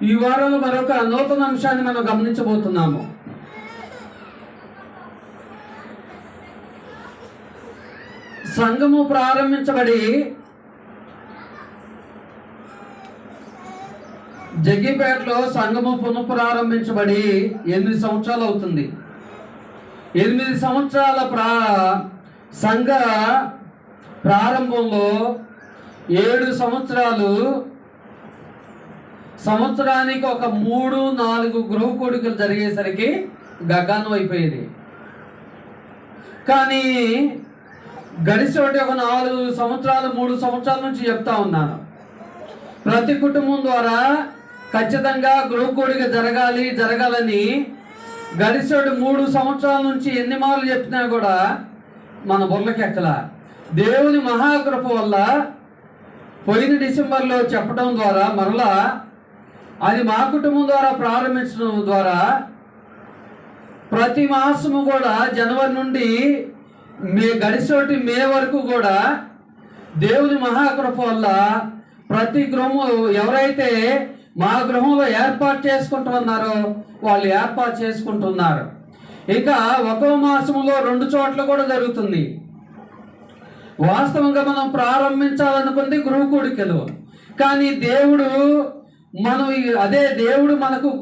ఈ వారంలో మరొక నూతన అంశాన్ని మనం గమనించబోతున్నాము. సంఘము ప్రారంభించబడి జగ్గిపేటలో సంఘము పునఃప్రారంభించబడి 8 సంవత్సరాలు అవుతుంది. 8 సంవత్సరాల సంఘ ప్రారంభంలో 7 సంవత్సరాలు, సంవత్సరానికి ఒక 3-4 గృహ కూడికలు జరిగేసరికి గగనం అయిపోయేది. కానీ గడిచి ఒక 4 సంవత్సరాలు 3 సంవత్సరాల నుంచి చెప్తా ఉన్నాను, ప్రతి కుటుంబం ద్వారా ఖచ్చితంగా గృహ కూడిక జరగాలని గడిచేడు 3 సంవత్సరాల నుంచి ఎన్ని మార్లు చెప్పినా కూడా మన బుర్రకెక్కల. దేవుని మహాకృప వల్ల పోయిన డిసెంబర్లో చెప్పడం ద్వారా మరలా అది మా కుటుంబం ద్వారా ప్రారంభించడం ద్వారా ప్రతి మాసము కూడా జనవరి నుండి గడిచేటి మే వరకు కూడా దేవుని మహాకృప వల్ల ప్రతి గృహము ఎవరైతే మా గృహంలో ఏర్పాటు చేసుకుంటున్నారో వాళ్ళు ఏర్పాటు చేసుకుంటున్నారు. ఇంకా ఒక్కో మాసంలో 2 చోట్ల కూడా జరుగుతుంది. వాస్తవంగా మనం ప్రారంభించాలనుకుంది గృహ కూడికలు, కానీ దేవుడు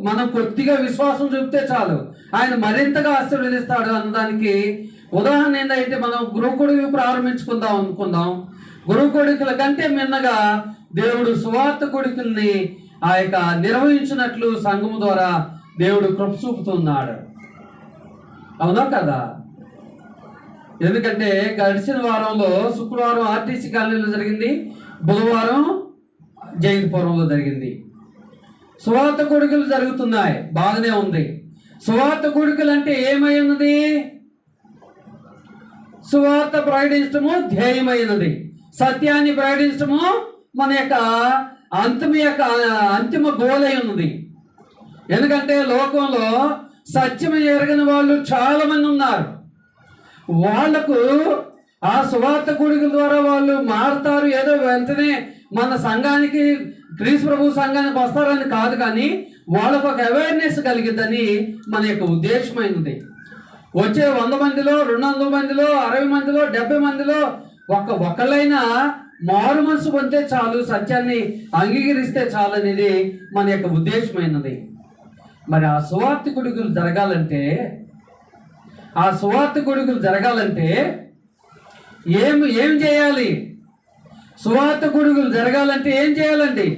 మనం కొద్దిగా విశ్వాసం చూపితే చాలు ఆయన మరింతగా ఆశీర్వదిస్తాడు అన్నదానికి ఉదాహరణ ఏంటంటే, మనం గృహ కూడికలు ప్రారంభించుకుందాం అనుకుందాం. గృహ కూడికల కంటే మిన్నగా దేవుడు సువార్త కూడికల్ని నిర్వహించినట్లు సంఘము ద్వారా దేవుడు కృప చూపుతున్నాడు. అవునా కదా? ఎందుకంటే గడిచిన వారంలో శుక్రవారం ఆర్టీసీ కాలనీలో జరిగింది, బుధవారం జైనపురంలో జరిగింది. సువార్త కూడికలు జరుగుతున్నాయి, బాగానే ఉంది. సువార్త కూడికలు అంటే ఏమై ఉన్నది? సువార్త ప్రకటించడము ధ్యేయమైనది, సత్యాన్ని ప్రకటించడము మన యొక్క అంతిమ గోలై ఉన్నది. ఎందుకంటే లోకంలో సత్యం ఎరగని వాళ్ళు చాలా మంది ఉన్నారు. వాళ్లకు ఆ సువార్త కూడికల ద్వారా వాళ్ళు మారుతారు, ఏదో వెంటనే మన సంఘానికి క్రీస్తు ప్రభు సంఘానికి వస్తారని కాదు, కానీ వాళ్ళకు ఒక అవేర్నెస్ కలిగిద్దని మన యొక్క ఉద్దేశమైనది. వచ్చే 100 మందిలో 200 మందిలో 60 మందిలో 70 మందిలో ఒకళ్ళైనా మారు మనసు పొందితే చాలు, సత్యాన్ని అంగీకరిస్తే చాలు అనేది మన యొక్క ఉద్దేశమైనది. మరి ఆ సువార్త కూడికలు జరగాలంటే ఏం చేయాలి? సువార్త కూడికలు జరగాలంటే ఏం చేయాలండి?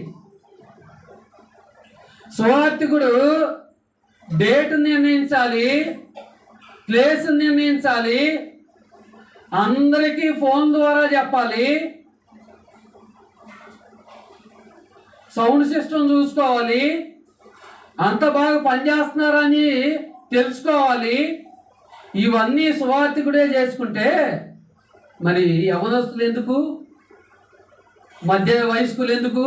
సువార్తికుడు డేట్ నిర్ణయించాలి, ప్లేస్ నిర్ణయించాలి, అందరికీ ఫోన్ ద్వారా చెప్పాలి, సౌండ్ సిస్టమ్ చూసుకోవాలి, అంత బాగా పనిచేస్తున్నారని తెలుసుకోవాలి. ఇవన్నీ సువార్తికుడే చేసుకుంటే మరి యవనస్తులు ఎందుకు, మధ్య వయస్కులు ఎందుకు?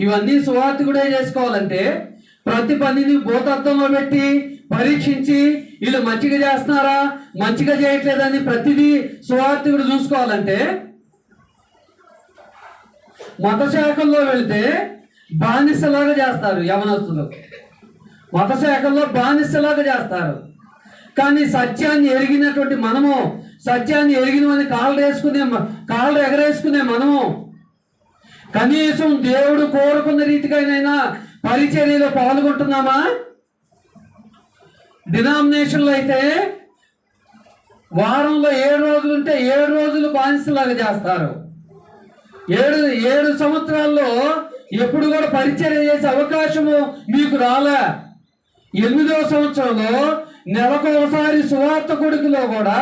ఇవన్నీ సువార్తికుడే చేసుకోవాలంటే ప్రతి పనిని భూతత్వంలో పెట్టి పరీక్షించి వీళ్ళు మంచిగా చేస్తున్నారా మంచిగా చేయట్లేదని ప్రతిదీ సువార్తికుడు చూసుకోవాలంటే మత శాఖల్లో వెళితే బానిసలాగా చేస్తారు యవనస్తులు, మత శాఖల్లో బానిసలాగా చేస్తారు. కానీ సత్యాన్ని ఎరిగినటువంటి మనము, సత్యాన్ని ఎరిగినవని కాళ్ళు ఎగరేసుకునే మనము కనీసం దేవుడు కోరుకున్న రీతిగానైనా పరిచర్యలో పాల్గొంటున్నామా? డినామినేషన్లో అయితే వారంలో 7 రోజులు ఉంటే 7 రోజులు బానిసలాగా చేస్తారు. 7 సంవత్సరాల్లో ఎప్పుడు కూడా పరిచర్య చేసే అవకాశము మీకు రాలే. 8వ సంవత్సరంలో నెలకు ఒకసారి సువార్త కూడికలో కూడా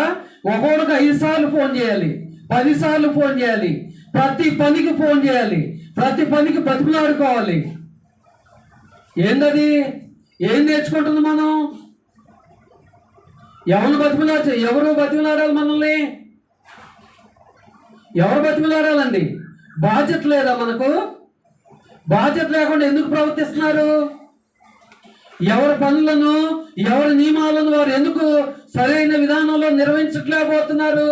ఒక్కొక్కడికి 5 సార్లు ఫోన్ చేయాలి, 10 సార్లు ఫోన్ చేయాలి, ప్రతి పనికి ఫోన్ చేయాలి, ప్రతి పనికి బతిమలాడుకోవాలి. ఏందది? ఏం నేర్చుకుంటుంది మనం? ఎవరు బతిమలాడాలి మనల్ని? ఎవరు బతిమలాడాలండి? బాధ్యత లేదా మనకు? బాధ్యత లేకుండా ఎందుకు ప్రవర్తిస్తున్నారు? ఎవరి పనులను ఎవరి నియమాలను వారు ఎందుకు సరైన విధానంలో నిర్వహించట్లేకపోతున్నారు?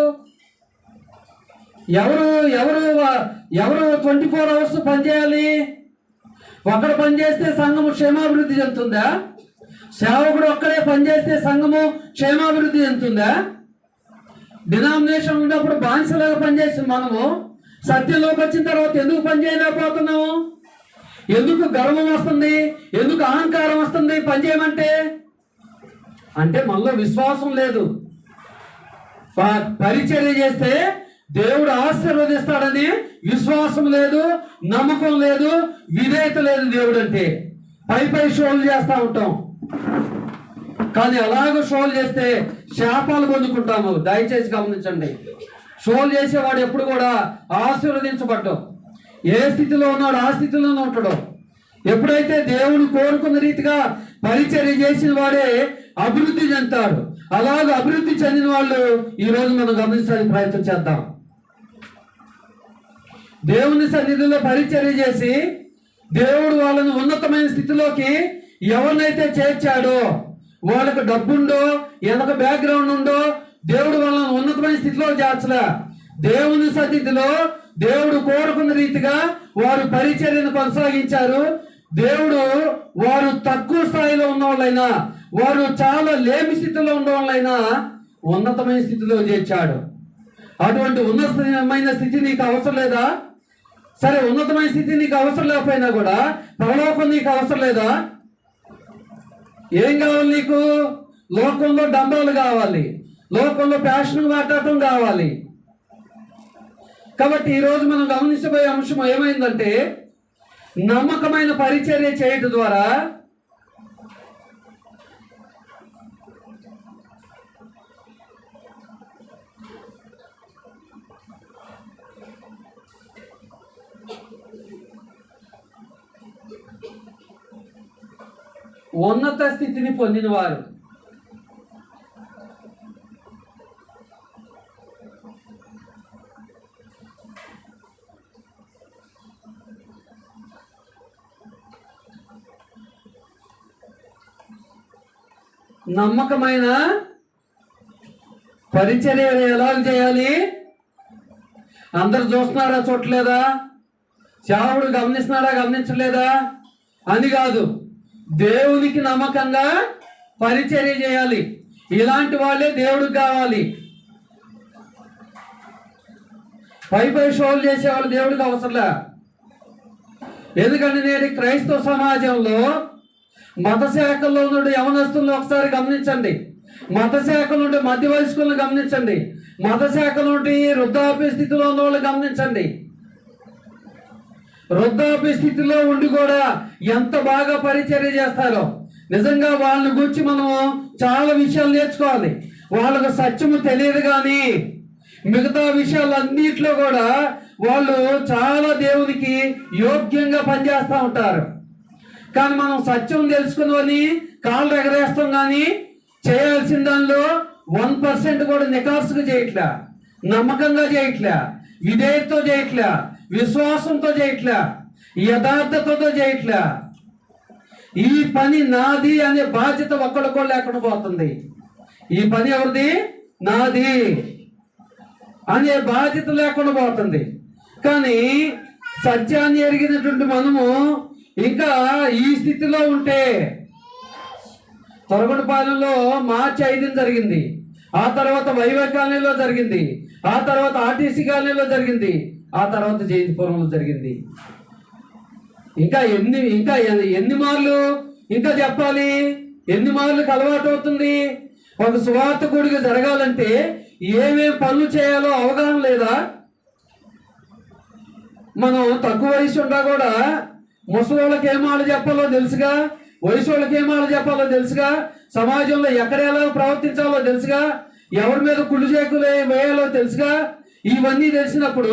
ఎవరు ఎవరు ఎవరు 24 hours పనిచేయాలి? ఒకడు పనిచేస్తే సంఘము క్షేమాభివృద్ధి చెందుతుందా? సేవకుడు ఒక్కడే పనిచేస్తే సంఘము క్షేమాభివృద్ధి చెందుతుందా? డినామినేషన్ ఉన్నప్పుడు బానిసలాగా పనిచేసి మనము సత్యంలోకి వచ్చిన తర్వాత ఎందుకు పనిచేయలేకపోతున్నాము? ఎందుకు గర్వం వస్తుంది? ఎందుకు అహంకారం వస్తుంది పనిచేయమంటే? అంటే మనలో విశ్వాసం లేదు. పరిచర్య చేస్తే దేవుడు ఆశీర్వదిస్తాడని విశ్వాసం లేదు, నమ్మకం లేదు, విధేయత లేదు. దేవుడు అంటే పై షోలు చేస్తూ ఉంటాం, కానీ అలాగ షోలు చేస్తే శాపాలు పొందుకుంటాము. దయచేసి గమనించండి. షోలు చేసేవాడు ఎప్పుడు కూడా ఆశీర్వదించబడ్డం. ఏ స్థితిలో ఉన్నాడు ఆ స్థితిలోనే ఉంటాడు. ఎప్పుడైతే దేవుడు కోరుకున్న రీతిగా పరిచర్య చేసిన వాడే అభివృద్ధి చెందుతాడు. అలాగ అభివృద్ధి చెందిన వాళ్ళు ఈరోజు మనం గమనించడానికి ప్రయత్నం చేద్దాం. దేవుని సన్నిధిలో పరిచర్య చేసి దేవుడు వాళ్ళని ఉన్నతమైన స్థితిలోకి ఎవరినైతే చేర్చాడో, వాళ్ళకు డబ్బుండో వెనక బ్యాక్గ్రౌండ్ ఉందో దేవుడు వాళ్ళని ఉన్నతమైన స్థితిలో చేర్చలే. దేవుని సన్నిధిలో దేవుడు కోరుకున్న రీతిగా వారు పరిచర్యను కొనసాగించారు. దేవుడు వారు తక్కువ స్థాయిలో ఉన్న వాళ్ళైనా, వారు చాలా లేమి స్థితిలో ఉన్న వాళ్ళైనా ఉన్నతమైన స్థితిలో చేర్చాడు. అటువంటి ఉన్నతమైన స్థితి నీకు అవసరం లేదా? సరే, ఉన్నతమైన స్థితి నీకు అవసరం లేకపోయినా కూడా పరలోకం నీకు అవసరం లేదా? ఏం కావాలి నీకు? లోకంలో డంబాలు కావాలి, లోకంలో ప్యాషన్ మాట్లాడటం కావాలి. కాబట్టి ఈరోజు మనం గమనించబోయే అంశం ఏమైందంటే, నమ్మకమైన పరిచర్య చేయటం ద్వారా ఉన్నత స్థితిని పొందినవారు నమ్మకమైన పరిచర్య ఎలా చేయాలి? అందరు చూస్తున్నారా, చూడలేదా? సేవకుడు గమనిస్తున్నారా, గమనించలేదా అని కాదు. దేవునికి నమ్మకంగా పరిచర్య చేయాలి. ఇలాంటి వాళ్ళే దేవుడికి కావాలి. పై షోలు చేసేవాళ్ళు దేవుడికి అవసరంలే. ఎందుకంటే నేడు క్రైస్తవ సమాజంలో మత శాఖల్లో నుండి యవనస్తులను ఒకసారి గమనించండి, మత శాఖ నుండి మధ్య వయస్కులను గమనించండి, మత శాఖ నుండి వృద్ధాప్య స్థితిలో ఉన్న వాళ్ళు గమనించండి. వృద్ధాప్య స్థితిలో ఉండి కూడా ఎంత బాగా పరిచర్య చేస్తారో. నిజంగా వాళ్ళని గురించి మనం చాలా విషయాలు నేర్చుకోవాలి. వాళ్ళకు సత్యము తెలియదు, కానీ మిగతా విషయాలన్నిట్లో కూడా వాళ్ళు చాలా దేవునికి యోగ్యంగా పనిచేస్తూ ఉంటారు. కానీ మనం సత్యం తెలుసుకుని కాళ్ళు ఎగరేస్తాం, కానీ చేయాల్సిన దానిలో 1% కూడా నికార్సుగా చేయట్లే, నమ్మకంగా చేయట్లే, విధేయతతో చేయట్లే, విశ్వాసంతో చేయట్లే, యథార్థతతో చేయట్లే. ఈ పని నాది అనే బాధ్యత ఒక్కడికో లేకుండా పోతుంది. ఈ పని ఎవరిది? నాది అనే బాధ్యత లేకుండా పోతుంది. కానీ సత్యాన్ని ఎరిగినటువంటి మనము ఇంకా ఈ స్థితిలో ఉంటే, తొరగొండపాలెంలో మార్చి 5 జరిగింది, ఆ తర్వాత వైవై కాలనీలో జరిగింది, ఆ తర్వాత ఆర్టీసీ కాలనీలో జరిగింది, ఆ తర్వాత జయంతిపురంలో జరిగింది. ఇంకా ఎన్ని మార్లు ఇంకా చెప్పాలి? ఎన్ని మార్లకు అలవాటు అవుతుంది? ఒక సువార్తకుడిగా జరగాలంటే ఏమేం పనులు చేయాలో అవగాహన లేదా? మనం తక్కువ వయసు ఉన్నా కూడా ముసలి వాళ్ళకి ఏం మాట చెప్పాలో తెలుసుగా, వయసు వాళ్ళకి ఏం మాట చెప్పాలో తెలుసుగా, సమాజంలో ఎక్కడ ఎలా ప్రవర్తించాలో తెలుసుగా, ఎవరి మీద కుళ్ళు చేకులు వేయాలో తెలుసుగా. ఇవన్నీ తెలిసినప్పుడు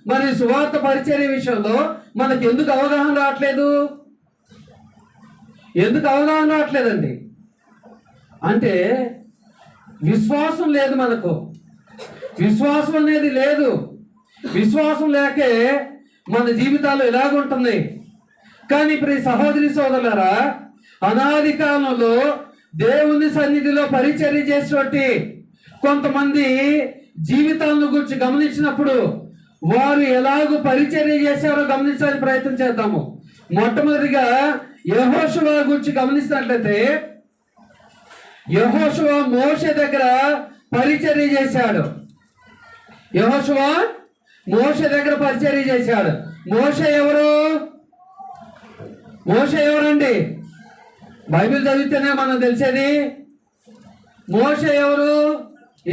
మరి సువార్త పరిచర్య విషయంలో మనకు ఎందుకు అవగాహన రావట్లేదు? ఎందుకు అవగాహన రావట్లేదండి? అంటే విశ్వాసం లేదు. మనకు విశ్వాసం అనేది లేదు. విశ్వాసం లేకే మన జీవితాలు ఎలాగుంటుంది. కానీ ఇప్పుడు సహోదరి సోదరులారా, అనాది కాలంలో దేవుని సన్నిధిలో పరిచర్య చేసేటువంటి కొంతమంది జీవితాలను గురించి గమనించినప్పుడు వారు ఎలాగో పరిచర్య చేశారో గమనించడానికి ప్రయత్నం చేద్దాము. మొట్టమొదటిగా యెహోషువ గురించి గమనించినట్లయితే, యెహోషువ మోషే దగ్గర పరిచర్య చేశాడు. యెహోషువ మోషే దగ్గర పరిచర్య చేశాడు. మోషే ఎవరు? మోషే ఎవరండి? బైబిల్ చదివితేనే మనం తెలిసేది. మోషే ఎవరు?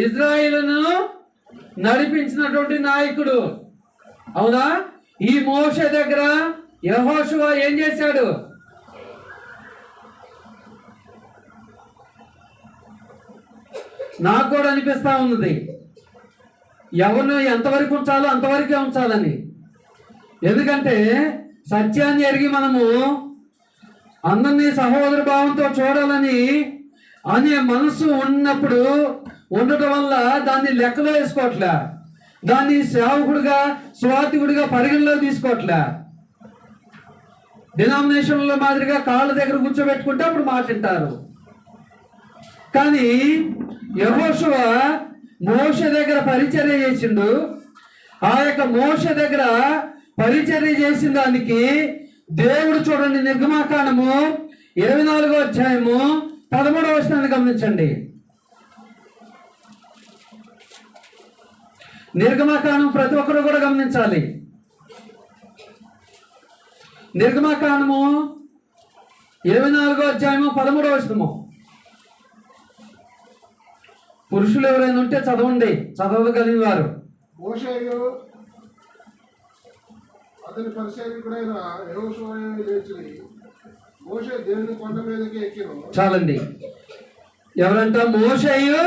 ఇజ్రాయిలును నడిపించినటువంటి నాయకుడు. అవునా? ఈ మోషే దగ్గర యెహోషువ ఏం చేశాడు? నాకు కూడా అనిపిస్తా ఉన్నది, ఎవరిని ఎంతవరకు ఉంచాలో అంతవరకే ఉంచాలని. ఎందుకంటే సత్యాన్ని ఎరిగి మనము అందరినీ సహోదర భావంతో చూడాలని అనే మనసు ఉన్నప్పుడు ఉండటం వల్ల దాన్ని లెక్కలో వేసుకోవట్లే, దాన్ని సేవకుడిగా స్వార్థికుడిగా పరిగణలో తీసుకోవట్లే. డినామినేషన్ల మాదిరిగా కాళ్ళ దగ్గర కూర్చోబెట్టుకుంటే అప్పుడు మాట్లాడతారు. కానీ యెహోషువ మోషే దగ్గర పరిచర్య చేసిండు. ఆ యొక్క మోషే దగ్గర పరిచర్య చేసిన దానికి దేవుడు చూడండి, నిర్గమాకాండము 24వ అధ్యాయము 13వ వచనాన్ని గమనించండి. నిర్గమాకాండం ప్రతి ఒక్కరు కూడా గమనించాలి. నిర్గమాకాండము 24వ అధ్యాయము 13వ వచనము. పురుషులు ఎవరైనా ఉంటే చదవండి, చదవగలిగిన వారు. మోషేయు అతని పరిచారకుడైన యెహోషువ లేచి మోషే దేవుని కొండ మీదకి ఎక్కిను. చాలండి. ఎవరంట? మోషేయు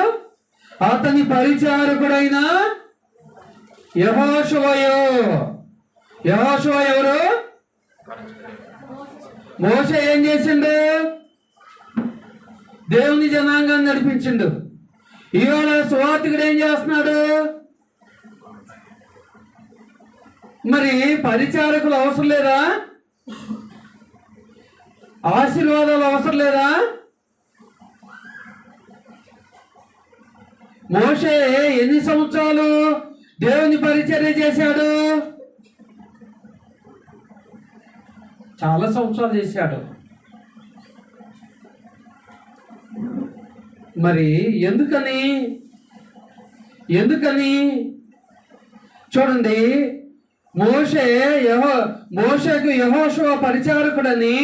అతని పరిచారకుడైన యెహోషువయు. యెహోషువ ఎవరు? మోషే ఏం చేసిండు? దేవుని జనాంగాన్ని నడిపించిండు. ఇవాళ సువార్తికుడు ఏం చేస్తున్నాడు? మరి పరిచారకులు అవసరం లేదా? ఆశీర్వాదాలు అవసరం లేదా? మోషే ఎన్ని సంవత్సరాలు దేవుని పరిచర్య చేశాడు? చాలా సంవత్సరాలు చేశాడు. మరి ఎందుకని చూడండి, మోషేకు యెహోషువ పరిచారకుడని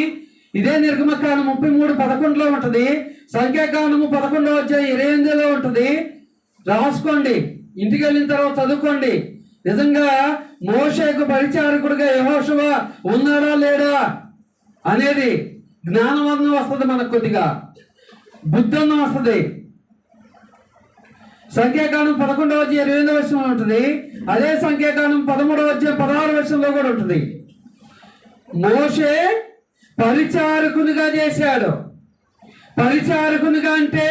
ఇదే నిర్గమకాండం 33:11 ఉంటది. సంఖ్యాకాండము 11వ అధ్యాయం 28లో ఉంటది. రాసుకోండి, ఇంటికి వెళ్ళిన తర్వాత చదువుకోండి. నిజంగా మోషేకు పరిచారకుడిగా యెహోషువ ఉన్నాడా లేడా అనేది జ్ఞానవర్ణం వస్తుంది, మనకు కొద్దిగా బుద్ధన్న వస్తుంది. సంఖ్యాకాండం 11వ అధ్యాయం 28వ వచనంలో ఉంటుంది. అదే సంఖ్యాకాండం 13వ అధ్యాయం 16వ వచనంలో కూడా ఉంటుంది. మోషే పరిచారకునిగా చేశాడు. పరిచారకునిగా అంటే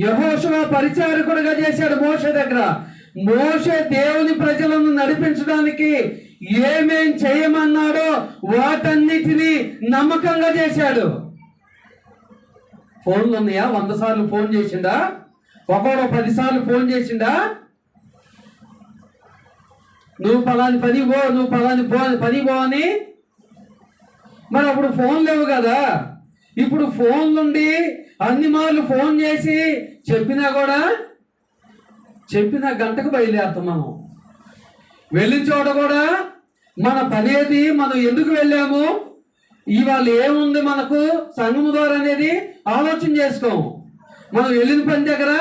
యెహోషువ పరిచారకుడిగా చేశాడు మోషే దగ్గర. మోషే దేవుని ప్రజలను నడిపించడానికి ఏమేం చేయమన్నాడో వాటన్నిటినీ నమ్మకంగా చేశాడు. ఫోన్లు ఉన్నాయా? 100 సార్లు ఫోన్ చేసిండా? ఒకడు 10 సార్లు ఫోన్ చేసిండా? నువ్వు పలాని పని పో, నువ్వు పలాని పని పో అని. మరి అప్పుడు ఫోన్ లేవు కదా. ఇప్పుడు ఫోన్లుండి అన్ని మార్లు ఫోన్ చేసి చెప్పిన గంటకు బయలుదేరుతాం. మనం వెళ్ళిన చోట కూడా మన పనేది, మనం ఎందుకు వెళ్ళాము, ఇవాళ ఏముంది మనకు సంఘము ద్వారా అనేది ఆలోచన చేసుకోము. మనం వెళ్ళిన పని దగ్గర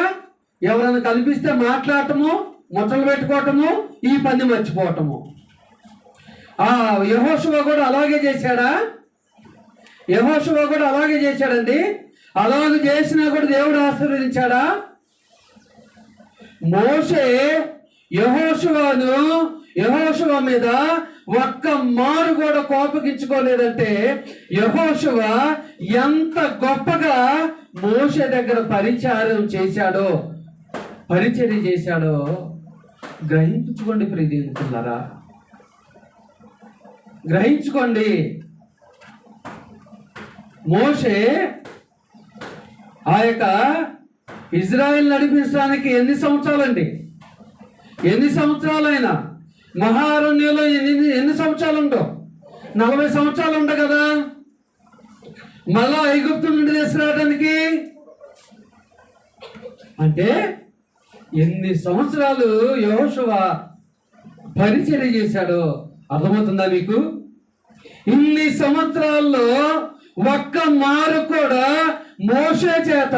ఎవరైనా కనిపిస్తే మాట్లాడటము, ముచ్చలు పెట్టుకోవటము, ఈ పని మర్చిపోవటము. యెహోషువ కూడా అలాగే చేశాడా? యెహోషువ కూడా అలాగే చేశాడండి. అలాగే చేసినా కూడా దేవుడు ఆశీర్వదించాడా? మోషే యెహోషువ మీద ఒక్క మారు కూడా కోపగించుకోలేదంటే యెహోషువ ఎంత గొప్పగా మోషే దగ్గర పరిచర్య చేశాడో గ్రహించుకోండి ప్రియదేవులారా, గ్రహించుకోండి. మోషే ఆ యొక్క ఇజ్రాయెల్ నడిపించడానికి ఎన్ని సంవత్సరాలండి? ఎన్ని సంవత్సరాలైనా మహారణ్యంలో ఎన్ని సంవత్సరాలు ఉండవు? 40 సంవత్సరాలు ఉండవు కదా. మళ్ళా ఐగుప్తు నుండి తీసుకురావడానికి అంటే ఎన్ని సంవత్సరాలు యెహోషువ పరిచర్య చేశాడో అర్థమవుతుందా మీకు? ఇన్ని సంవత్సరాల్లో ఒక్క మారు కూడా మోషే చేత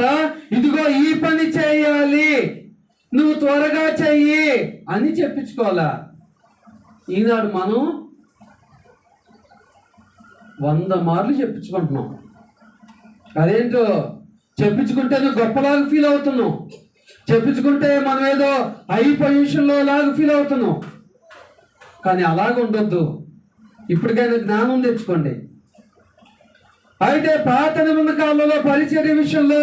ఇదిగో ఈ పని చేయాలి, నువ్వు త్వరగా చెయ్యి అని చెప్పించుకోవాలా? ఈనాడు మనం 100 మార్లు చెప్పించుకుంటున్నాం. అదేంటో చెప్పించుకుంటే గొప్పలాగా ఫీల్ అవుతున్నాం, చెప్పించుకుంటే మనం ఏదో హై పొజిషన్లో లాగా ఫీల్ అవుతున్నాం. కానీ అలాగ ఉండొద్దు. ఇప్పటికైనా జ్ఞానం తెచ్చుకోండి. అయితే పాత నిబంధన కాలంలో పరిచర్య విషయంలో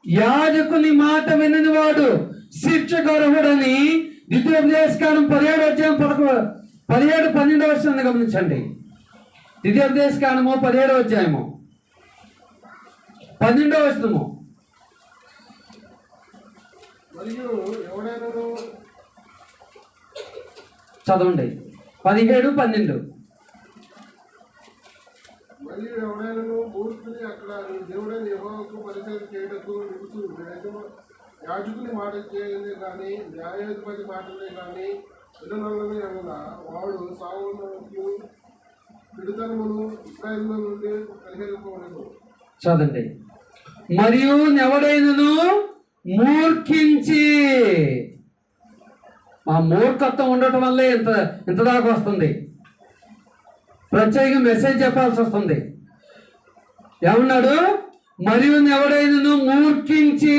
యాజకుని మాట వినని వాడు శిక్షకు అర్హుడని ద్వితీయోపదేశకాండం 17-12 గమనించండి. ద్వితీయోపదేశకాండము 17 12 మరియు ఎవడైనాను చదవండి. 17-12 మరియు ఎవడైనాను మూర్ఖుని అక్కడ నీ దేవుడైన యెహోవాకు పరిచర్య చేయటకు నిలుచు యాజకుని మాట చేయలే కానీ న్యాయాధిపతి మాటలే కానీ విననొల్లని అనగా వాడు సావునకు పిడుతనమును ఇశ్రాయేలులో నుండి పరిహరింపబడెను. చదండి. మరియు ఎవడైనను మూర్ఖించి, ఆ మూర్ఖత్వం ఉండటం వల్లే ఇంత దాకా వస్తుంది. ప్రత్యేక మెసేజ్ చెప్పాల్సి వస్తుంది. ఏమన్నాడు? మరియు ఎవడైనను మూర్ఖించి.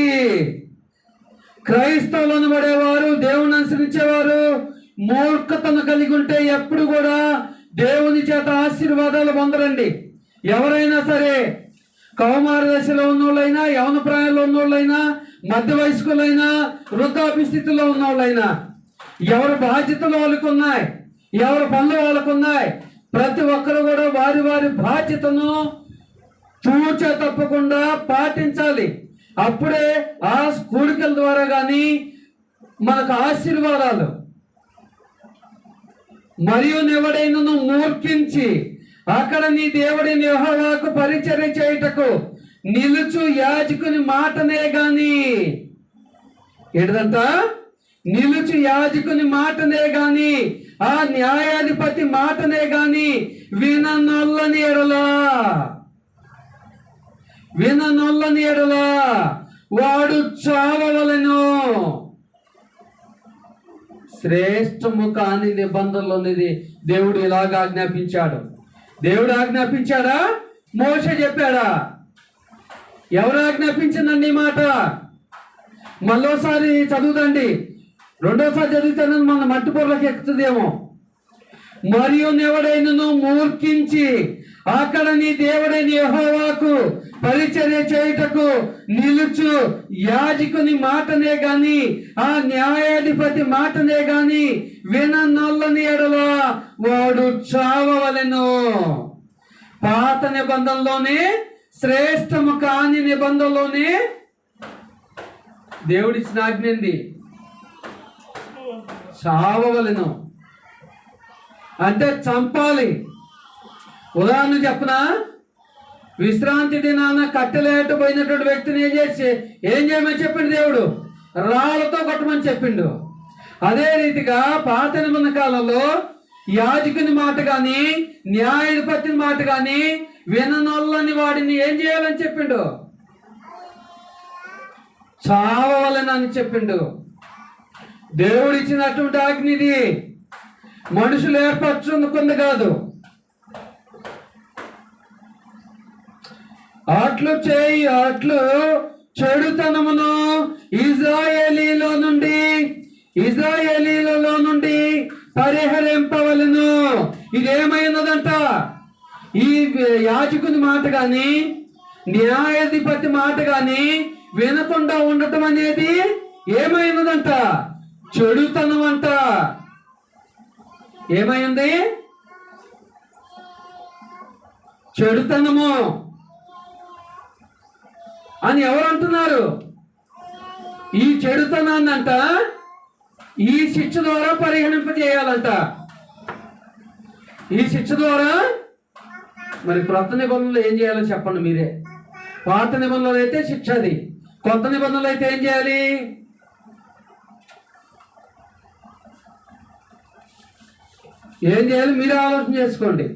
క్రైస్తవులను పడేవారు, దేవుని అనుసరించేవారు మూర్ఖతను కలిగి ఉంటే ఎప్పుడు కూడా దేవుని చేత ఆశీర్వాదాలు పొందరండి. ఎవరైనా సరే, కౌమార దశలో ఉన్నోళ్ళైనా, యవన ప్రాయంలో ఉన్నోళ్ళైనా, మధ్య వయస్కులైనా, వృద్ధాప్య స్థితిలో ఉన్నోళ్ళైనా, ఎవరి బాధ్యతలు వాళ్ళకు ఉన్నాయి, ఎవరి పనులు వాళ్ళకు ఉన్నాయి. ప్రతి ఒక్కరు కూడా వారి వారి బాధ్యతను తూచ తప్పకుండా పాటించాలి. అప్పుడే ఆ కూడికల ద్వారా కానీ మనకు ఆశీర్వాదాలు. మరియు ఎవడైనను మూర్ఖించి అక్కడ నీ దేవుడిని యెహోవాకు పరిచర్య చేయుటకు నిలుచు యాజకుని మాటనే గాని, ఏంటంట? నిలుచు యాజకుని మాటనే గాని, ఆ న్యాయాధిపతి మాటనే గాని విననొల్లని ఎడలా వాడు చావవలెను. శ్రేష్టము కాని నిబంధనలోనిది దేవుడు ఇలాగ ఆజ్ఞాపించాడు. దేవుడు ఆజ్ఞాపించాడా? మోషే చెప్పాడా? ఎవరు ఆజ్ఞాపించిందండి ఈ మాట? మళ్ళోసారి చదువుతండి. రెండోసారి చదివితేనే మన మట్టిపొరలకు ఎక్కుతుందేమో. మరియు ఎవడైనను మూర్ఖించి అక్కడ నీ దేవుడైన యెహోవాకు పరిచర్య చేయుటకు నిలుచు యాజకుని మాటనే గాని, ఆ న్యాయాధిపతి మాటనే గాని విననొల్లని ఎడలా వాడు చావవలెను. పాత నిబంధనలోనే, శ్రేష్టము కాని నిబంధనలోనే దేవుడిచ్చిన ఆజ్ఞంది చావవలెను అంటే చంపాలి. ఉదాహరణ చెప్పనా? విశ్రాంతి దినాన కట్టెలేట పోయినటువంటి వ్యక్తిని ఏం చేయమని చెప్పిండు దేవుడు? రాళ్లతో కొట్టమని చెప్పిండు. అదే రీతిగా పాత నిబంధన కాలంలో యాజకుని మాట కానీ, న్యాయాధిపతి మాట కానీ విననొల్లని వాడిని ఏం చేయాలని చెప్పిండు? చావవలెనని చెప్పిండు. దేవుడు ఇచ్చినటువంటి ఆజ్ఞది, మనుషులు ఏర్పరచుకుంది కాదు. అట్లు చెడుతనమును ఇజ్రాయేలీలలో నుండి పరిహరింపవలెను. ఇదేమైనదంట? ఈ యాజకుని మాట కానీ, న్యాయాధిపతి మాట కానీ వినకుండా ఉండటం అనేది ఏమైనదంట? చెడుతనం అంట. ఏమైంది? చెడుతనము అని ఎవరు అంటున్నారు? ఈ చెడుతనాన్ని అంట ఈ శిక్ష ద్వారా పరిగణింపజేయాలంట. ఈ శిక్ష ద్వారా మరి క్రొత్త నిబంధనలు ఏం చేయాలో చెప్పండి మీరే. పాత నిబంధనలు అయితే శిక్ష, అది కొత్త నిబంధనలు అయితే ఏం చేయాలి? ఏం చేయాలి మీరే ఆలోచన చేసుకోండి.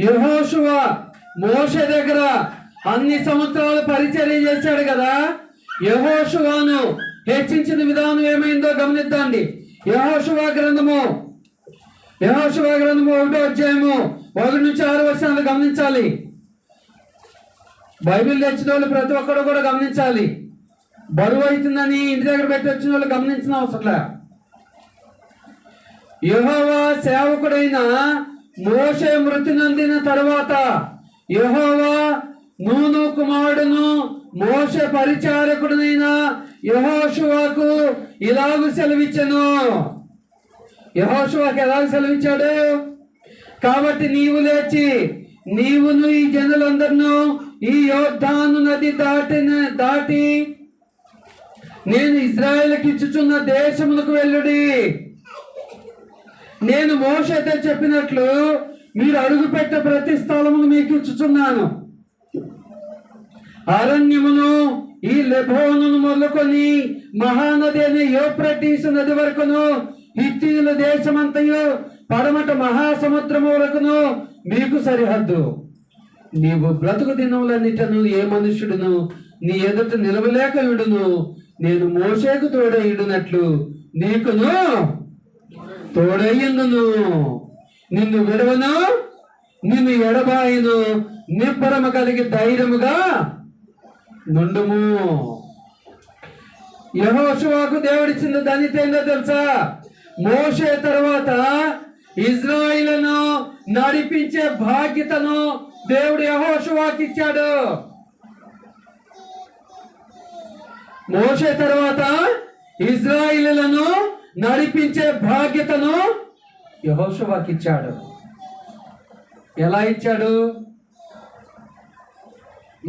యెహోషువ మోషే దగ్గర అన్ని సంవత్సరాలు పరిచర్య చేశాడు కదా. యెహోషువను హెచ్చించిన విధానం ఏమైందో గమనిద్దండి. యెహోషువ గ్రంథము 1వ అధ్యాయము 1-6 వచనాలు గమనించాలి. బైబిల్ తెచ్చిన వాళ్ళు ప్రతి ఒక్కరు కూడా గమనించాలి. బరువు అవుతుందని ఇంటి దగ్గర పెట్టి వచ్చిన వాళ్ళు గమనించిన అవసరం. యెహోవా సేవకుడైన మోషే మృతి నొందిన తరువాత యెహోవా నూను కుమారుడును మోషే పరిచారకుడైన యెహోషువకు ఇలాగు సెలవిచ్చెను. యెహోషువకు ఎలాగ సెలవిచ్చాడు? కాబట్టి నీవు లేచి నీవును ఈ జనులందరినూ ఈ యోర్దాను నది దాటి నేను ఇజ్రాయేలుకి ఇచ్చుచున్న దేశములకు వెళ్ళుడి. నేను మోషేతో చెప్పినట్లు మీరు అడుగుపెట్టే ప్రతి స్థలమును మీకు ఇచ్చుచున్నాను. అరణ్యమును ఈ లెబోనును మొదలుకొని మహానది అనే యూఫ్రటీసు నది వరకును హిత్తీయుల దేశమంతయు పడమట మహాసముద్రము వరకును మీకు సరిహద్దు. నీవు బ్రతుకు దినములన్నిటను ఏ మనుష్యుడును నీ ఎదుట నిలవలేకయుడును. నేను మోషేకు తోడయుడునట్లు నీకును తోడయ్యుందును. నిన్ను విడవను, నిన్ను ఎడబాయును. నిబ్బరము కలిగి ధైర్యముగా నుండుము. యెహోషువకు దేవుడిచ్చిన ధన్యత ఏందో తెలుసా? మోషే తర్వాత ఇజ్రాయిలును నడిపించే బాధ్యతను దేవుడు యెహోషువకి ఇచ్చాడు. మోషే తర్వాత ఇజ్రాయిలులను నడిపించే బాధ్యతను యెహోషువకి ఇచ్చాడు. ఎలా ఇచ్చాడు?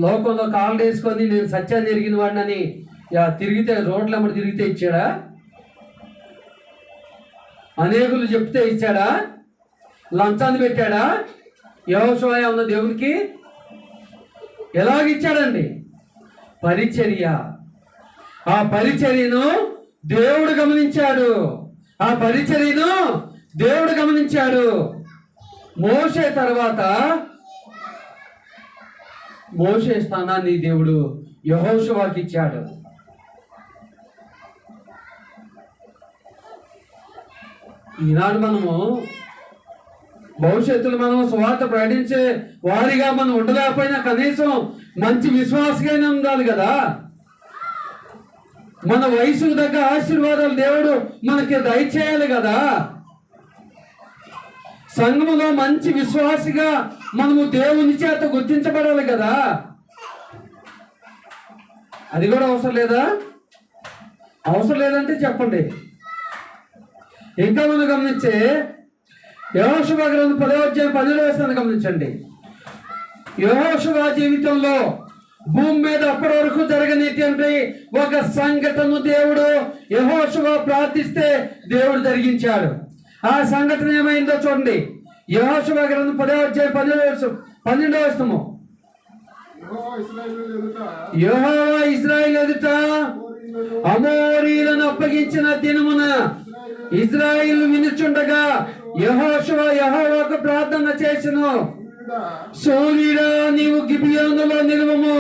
లోకంలో కాళ్ళు వేసుకొని నేను సత్యాన్ని ఎరిగిన వాడినని తిరిగితే రోడ్లమ్మడి తిరిగితే ఇచ్చాడా? అనేకులు చెప్తే ఇచ్చాడా? లంచాన్ని పెట్టాడా? యెహోషువ ఉన్న దేవునికి ఎలాగిచ్చాడండి? పరిచర్య. ఆ పరిచర్యను దేవుడు గమనించాడు. ఆ పరిచర్యను దేవుడు గమనించాడు. మోషే తర్వాత మోషే స్థానాన్ని దేవుడు యెహోషువకి ఇచ్చాడు. ఈనాడు మనము భవిష్యత్తులో మనం స్వార్థ ప్రకటించే వారిగా మనం ఉండలేకపోయినా కనీసం మంచి విశ్వాసకైనా ఉండాలి కదా. మన వయసుకు తగ్గ ఆశీర్వాదాలు దేవుడు మనకి దయచేయాలి కదా. సంఘములో మంచి విశ్వాసిగా మనము దేవుని చేత గుర్తించబడాలి కదా. అది కూడా అవసరం లేదా? అవసరం లేదంటే చెప్పండి. ఇంకా మనం గమనించే యెహోషువ గ్రంథం 10వ అధ్యాయం 12వ వచనాన్ని గమనించండి. యెహోషువ జీవితంలో భూమి మీద అప్పటి వరకు జరగనిటువంటి ఒక సంఘటన దేవుడు యెహోషువ ప్రార్థిస్తే దేవుడు జరిగించాడు. ఆ సంఘటన ఏమైందో చూడండి. యెహోషువ గ్రంథం 10వ అధ్యాయం 12వ వచనము. యెహోవా ఇశ్రాయేలు ఎదుట అమోరీలను అప్పగించిన దినమున ఇశ్రాయేలు వినుచుండగా యెహోషువ యెహోవాకు ప్రార్థన చేసెను. సూర్యుడా నీవు గిబియోనులో నిలువము,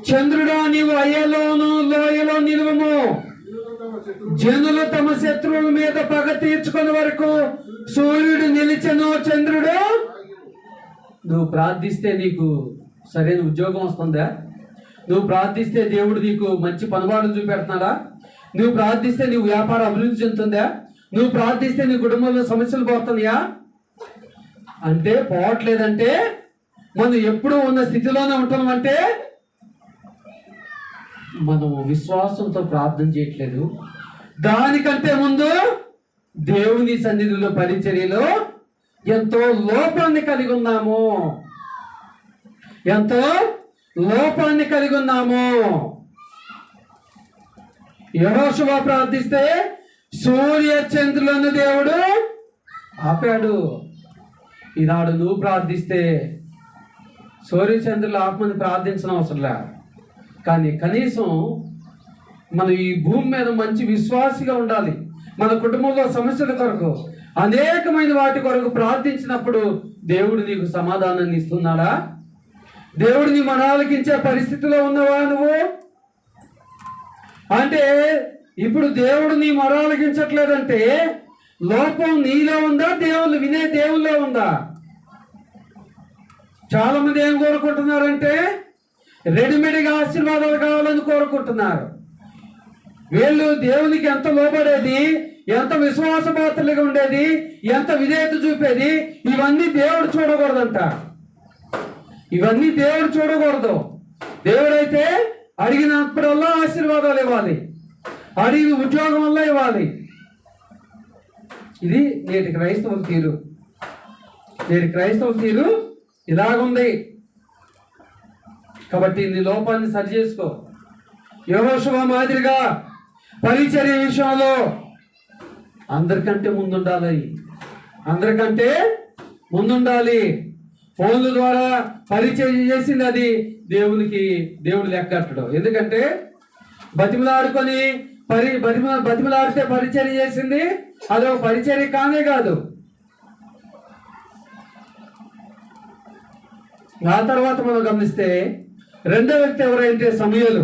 చంద్రుడా నీవు అయ్యలోను లోయలో నిలువము. జనులు తమ శత్రువుల మీద పగ తీర్చుకునే వరకు సూర్యుడు నిలిచెను, చంద్రుడు. నువ్వు ప్రార్థిస్తే నీకు సరైన ఉద్యోగం వస్తుందా? నువ్వు ప్రార్థిస్తే దేవుడు నీకు మంచి పనుబాటు చూపెడుతున్నాడా? నువ్వు ప్రార్థిస్తే నీవు వ్యాపారం అభివృద్ధి చెందుతుందా? నువ్వు ప్రార్థిస్తే నీ కుటుంబంలో సమస్యలు పోతున్నాయా? అంటే పోవట్లేదంటే మనం ఎప్పుడూ ఉన్న స్థితిలోనే ఉంటాం. అంటే మనం విశ్వాసంతో ప్రార్థన చేయట్లేదు. దానికంటే ముందు దేవుని సన్నిధిలో పరిచర్యలో ఎంతో లోపాన్ని కలిగి ఉన్నాము, ఎంతో లోపాన్ని కలిగి ఉన్నాము. యెహోషువ ప్రార్థిస్తే సూర్య చంద్రులను దేవుడు ఆపాడు. ఈనాడు నువ్వు ప్రార్థిస్తే సూర్య చంద్రులు ఆపమని ప్రార్థించడం అవసరంలే, కానీ కనీసం మనం ఈ భూమి మీద మంచి విశ్వాసిగా ఉండాలి. మన కుటుంబంలో సమస్యల కొరకు, అనేకమైన వాటి కొరకు ప్రార్థించినప్పుడు దేవుడు నీకు సమాధానాన్ని ఇస్తున్నాడా? దేవుడు నీ మనఆలకించే పరిస్థితిలో ఉన్నవా నువ్వు? అంటే ఇప్పుడు దేవుడు నీ మనఆలకించట్లేదంటే లోపం నీలో ఉందా, దేవుళ్ళు వినే దేవుళ్ళో ఉందా? చాలా మంది ఏం కోరుకుంటున్నారంటే రెడీమేడ్గా ఆశీర్వాదాలు కావాలని కోరుకుంటున్నారు. వీళ్ళు దేవునికి ఎంత లోబడేది, ఎంత విశ్వాసపాత్రలుగా ఉండేది, ఎంత విధేయత చూపేది, ఇవన్నీ దేవుడు చూడకూడదంట. ఇవన్నీ దేవుడు చూడకూడదు. దేవుడైతే అడిగినప్పుడల్లా ఆశీర్వాదాలు ఇవ్వాలి, అడిగి ఉద్యోగం వల్ల ఇవ్వాలి. ఇది నేటి క్రైస్తవుల తీరు. నేటి క్రైస్తవుల తీరు ఇలాగుంది. కాబట్టి నీ లోపాన్ని సరి చేసుకో. యెహోషువ మాదిరిగా పరిచర్య విషయంలో అందరికంటే ముందుండాలి, అందరికంటే ముందుండాలి. ఫోన్ల ద్వారా పరిచర్య చేసింది అది దేవుడు లెక్కట్టడు. ఎందుకంటే బతిమలాడుకొని బతిమలాడితే పరిచర్య చేసింది అదో పరిచర్య కానే కాదు. ఆ తర్వాత మనం గమనిస్తే రెండో వ్యక్తి ఎవరైతే సమూయేలు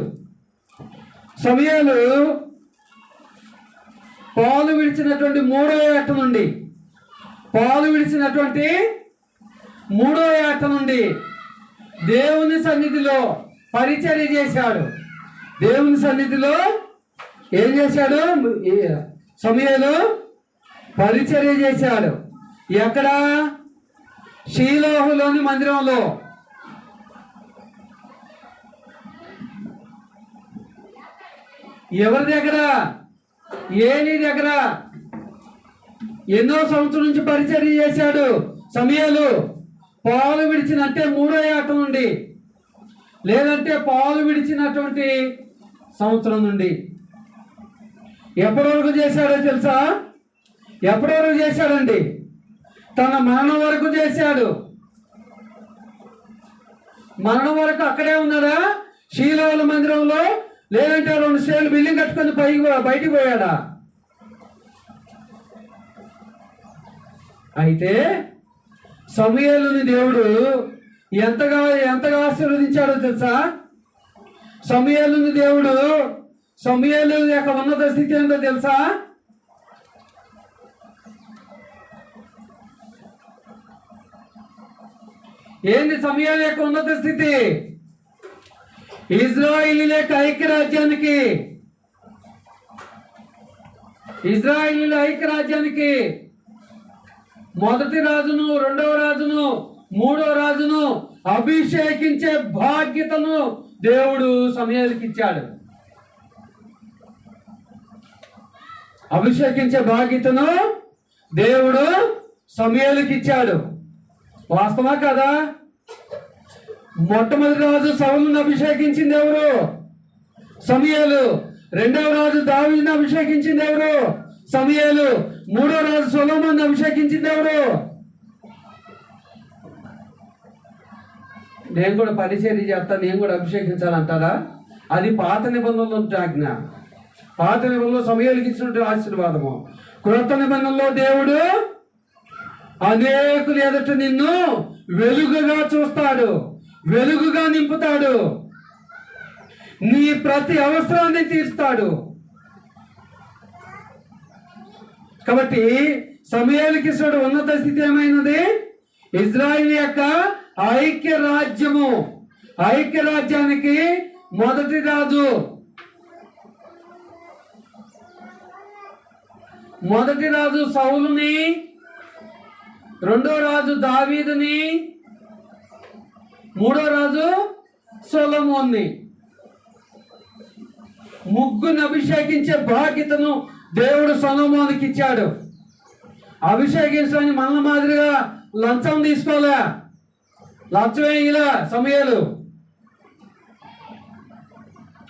పాలు విడిచినటువంటి మూడో ఏట నుండి దేవుని సన్నిధిలో పరిచర్య చేశాడు. దేవుని సన్నిధిలో ఏం చేశాడు? సమూయేలు పరిచర్య చేశాడు. ఎక్కడ? షీలోహులోని మందిరంలో. ఎవరి దగ్గర? ఏలీ దగ్గర. ఎన్నో సంవత్సరం నుంచి పరిచర్య చేశాడు సమూయేలు. పాలు విడిచినట్టే మూడో ఏట నుండి, లేదంటే పాలు విడిచినటువంటి సంవత్సరం నుండి. ఎప్పటి వరకు చేశాడో తెలుసా? ఎప్పటి వరకు చేశాడండి? తన మరణం వరకు చేశాడు. మరణం వరకు అక్కడే ఉన్నాడా? షీలోహుల మందిరంలో, లేదంటే 2 స్టేర్లు బిల్డింగ్ కట్టుకొని బయటికి పోయాడా? అయితే సమూయేలుని దేవుడు ఎంతగా ఆశీర్వదించాడో తెలుసా? సమూయేలుని దేవుడు, సమూయేలు యొక్క ఉన్నత స్థితి ఏంటో తెలుసా? ఏంది సమూయేలు యొక్క ఉన్నత స్థితి? ఇజ్రాయేలీల ఐక్యరాజ్యానికి మొదటి రాజును, రెండవ రాజును, మూడో రాజును అభిషేకించే బాధ్యతను దేవుడు సమూయేలుకి ఇచ్చాడు. అభిషేకించే బాధ్యతను దేవుడు సమూయేలుకి ఇచ్చాడు. వాస్తవా కదా? మొట్టమొదటి రాజు సౌలును అభిషేకించింది ఎవరు? సమూయేలు. రెండవ రాజు దావీదును అభిషేకించింది ఎవరు? సమూయేలు. మూడో రాజు సొలొమోనును అభిషేకించింది ఎవరు? నేను కూడా పరిచర్య చేస్తాను, నేను కూడా అభిషేకించాలంటారా? అది పాత నిబంధనలో ఆజ్ఞ. పాత నిబంధనలో సమూయేలుకి ఇచ్చినటువంటి ఆశీర్వాదము. క్రొత్త నిబంధనలో దేవుడు అనేకుల ఎదుట నిన్ను వెలుగుగా చూస్తాడు, వెలుగుగా నింపుతాడు, నీ ప్రతి అవసరాన్ని తీరుస్తాడు. కాబట్టి సమూయేలుకి ఇచ్చిన ఉన్నత స్థితి ఏమైనది? ఇజ్రాయిల్ యొక్క ఐక్యరాజ్యానికి మొదటి రాజు సౌలుని, రెండో రాజు దావీదుని, మూడో రాజు సొలొమోన్ని, ముగ్గురిని అభిషేకించే బాధ్యతను దేవుడు సొలొమోనుకి ఇచ్చాడు. అభిషేకించడానికి మన మాదిరిగా లంచం తీసుకోలే, లంచమే ఇలా సమయాలు.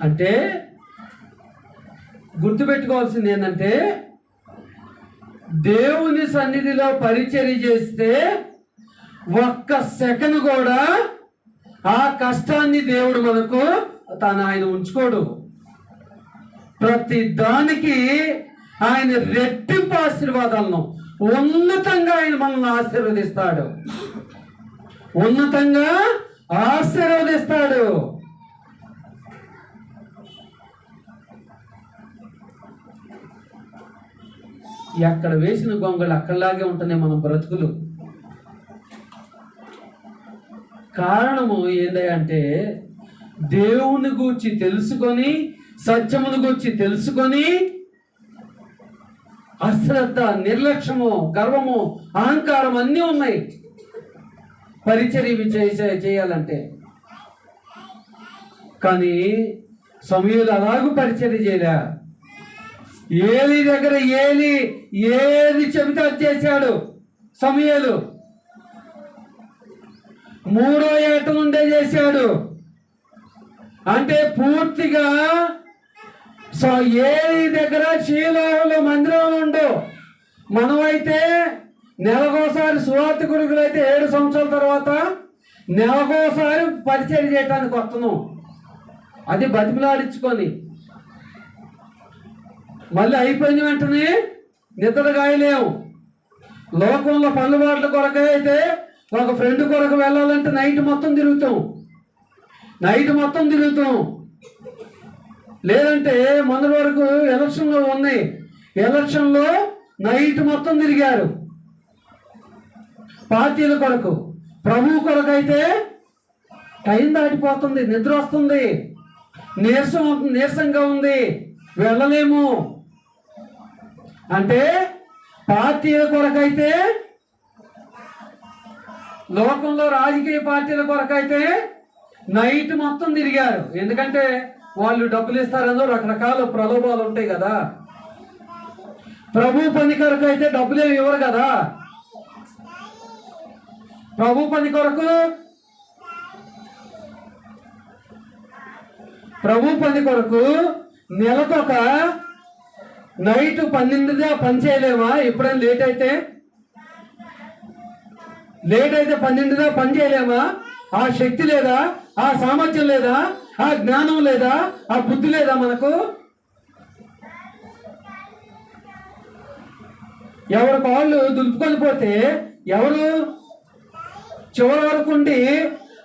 అంటే గుర్తుపెట్టుకోవాల్సింది ఏంటంటే, దేవుని సన్నిధిలో పరిచర్య చేస్తే ఒక్క సెకండ్ కూడా ఆ కష్టాన్ని దేవుడు మనకు ఆయన ఉంచుకోడు. ప్రతి దానికి ఆయన రెట్టింపు ఆశీర్వాదాలను ఉన్నతంగా ఆయన మనల్ని ఆశీర్వదిస్తాడు, ఉన్నతంగా ఆశీర్వదిస్తాడు. ఎక్కడ వేసిన గొంగళి అక్కడలాగే ఉంటున్నాయి మన బ్రతుకులు. కారణము ఏంటంటే, దేవుని గూర్చి తెలుసుకొని, సత్యమును గూర్చి తెలుసుకొని అశ్రద్ధ, నిర్లక్ష్యము, గర్వము, అహంకారం అన్నీ ఉన్నాయి పరిచర్య చేయాలంటే. కానీ సమూయేలు అలాగూ పరిచర్య చేయలే. ఏలి దగ్గర ఏది చెబితే అది చేశాడు సమూయేలు. 3వ ఏట నుండే చేశాడు. అంటే పూర్తిగా ఏలి దగ్గర షీలోహుల మందిరంలో ఉండు. మనమైతే నెలకోసారి సువార్థికుడుగులు అయితే 7 సంవత్సరాల తర్వాత నెలకోసారి పరిచయం చేయటానికి వస్తున్నాం. అది బతిమలాడించుకొని మళ్ళీ అయిపోయిన వెంటనే నిద్ర గాయలేము. లోకంలో పళ్ళుబాట్ల కొరకే అయితే ఒక ఫ్రెండ్ కొరకు వెళ్ళాలంటే నైట్ మొత్తం తిరుగుతాం. లేదంటే మొన్న వరకు ఎలక్షన్లో ఉన్నాయి, ఎలక్షన్లో నైట్ మొత్తం తిరిగారు పార్టీల కొరకు. ప్రభు కొరకు అయితే టైం దాటిపోతుంది, నిద్ర వస్తుంది, నీరసంగా ఉంది, వెళ్ళలేము. అంటే పార్టీల కొరకైతే, లోకంలో రాజకీయ పార్టీల కొరకైతే నైట్ మొత్తం తిరిగారు. ఎందుకంటే వాళ్ళు డబ్బులు ఇస్తారనో రకరకాల ప్రలోభాలు ఉంటాయి కదా. ప్రభు పని కొరకు అయితే డబ్బులేమి ఇవ్వరు కదా. ప్రభు పని కొరకు నెలకొక నైట్ 12 పని చేయలేమా? ఎప్పుడైనా లేట్ అయితే 12 పని చేయలేమా? ఆ శక్తి లేదా, ఆ సామర్థ్యం లేదా, ఆ జ్ఞానం లేదా, ఆ బుద్ధి లేదా మనకు? ఎవరి కాళ్ళు దులుపుకొని పోతే ఎవరు చివరి వరకు ఉండి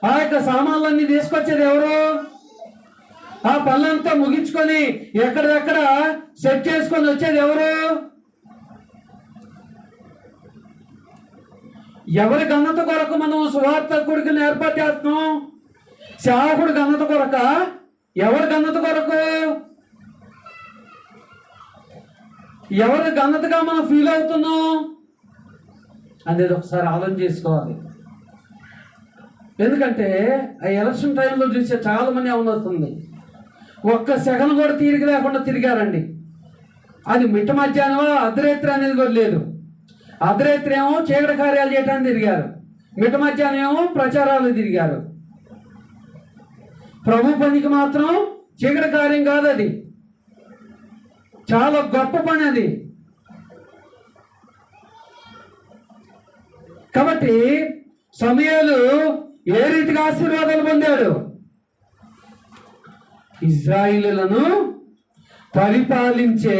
ఆ యొక్క సామాన్లన్నీ తీసుకొచ్చేది ఎవరు? ఆ పనులంతా ముగించుకొని ఎక్కడెక్కడ సెట్ చేసుకొని వచ్చేది ఎవరు? ఎవరి ఘనత కొరకు మనం సువార్తకుడిని ఏర్పాటు చేస్తున్నాం? సేవకుడు ఘనత కొరక? ఎవరి ఘనత కొరకు? ఎవరి ఘనతగా మనం ఫీల్ అవుతున్నాం అనేది ఒకసారి ఆలోచన చేసుకోవాలి. ఎందుకంటే ఆ ఎలక్షన్ టైంలో చూసే చాలా మంది ఏమవుతుంది, ఒక్క సెకండ్ కూడా తీరిక లేకుండా తిరిగారండి. అది మిట్ట మధ్యాహ్నమా అర్ధరాత్రి అనేది కూడా లేదు. అర్ధరాత్రి ఏమో చీకటి కార్యాలు చేయడానికి తిరిగారు, మిట్ట మధ్యాహ్నం ఏమో ప్రచారాలు తిరిగారు. ప్రభు పనికి మాత్రం చీకటి కార్యం కాదు, అది చాలా గొప్ప పని అది. కాబట్టి సమూయేలు ఏ రీతిగా ఆశీర్వాదాలు పొందాడు? ఇశ్రాయేలులను పరిపాలించే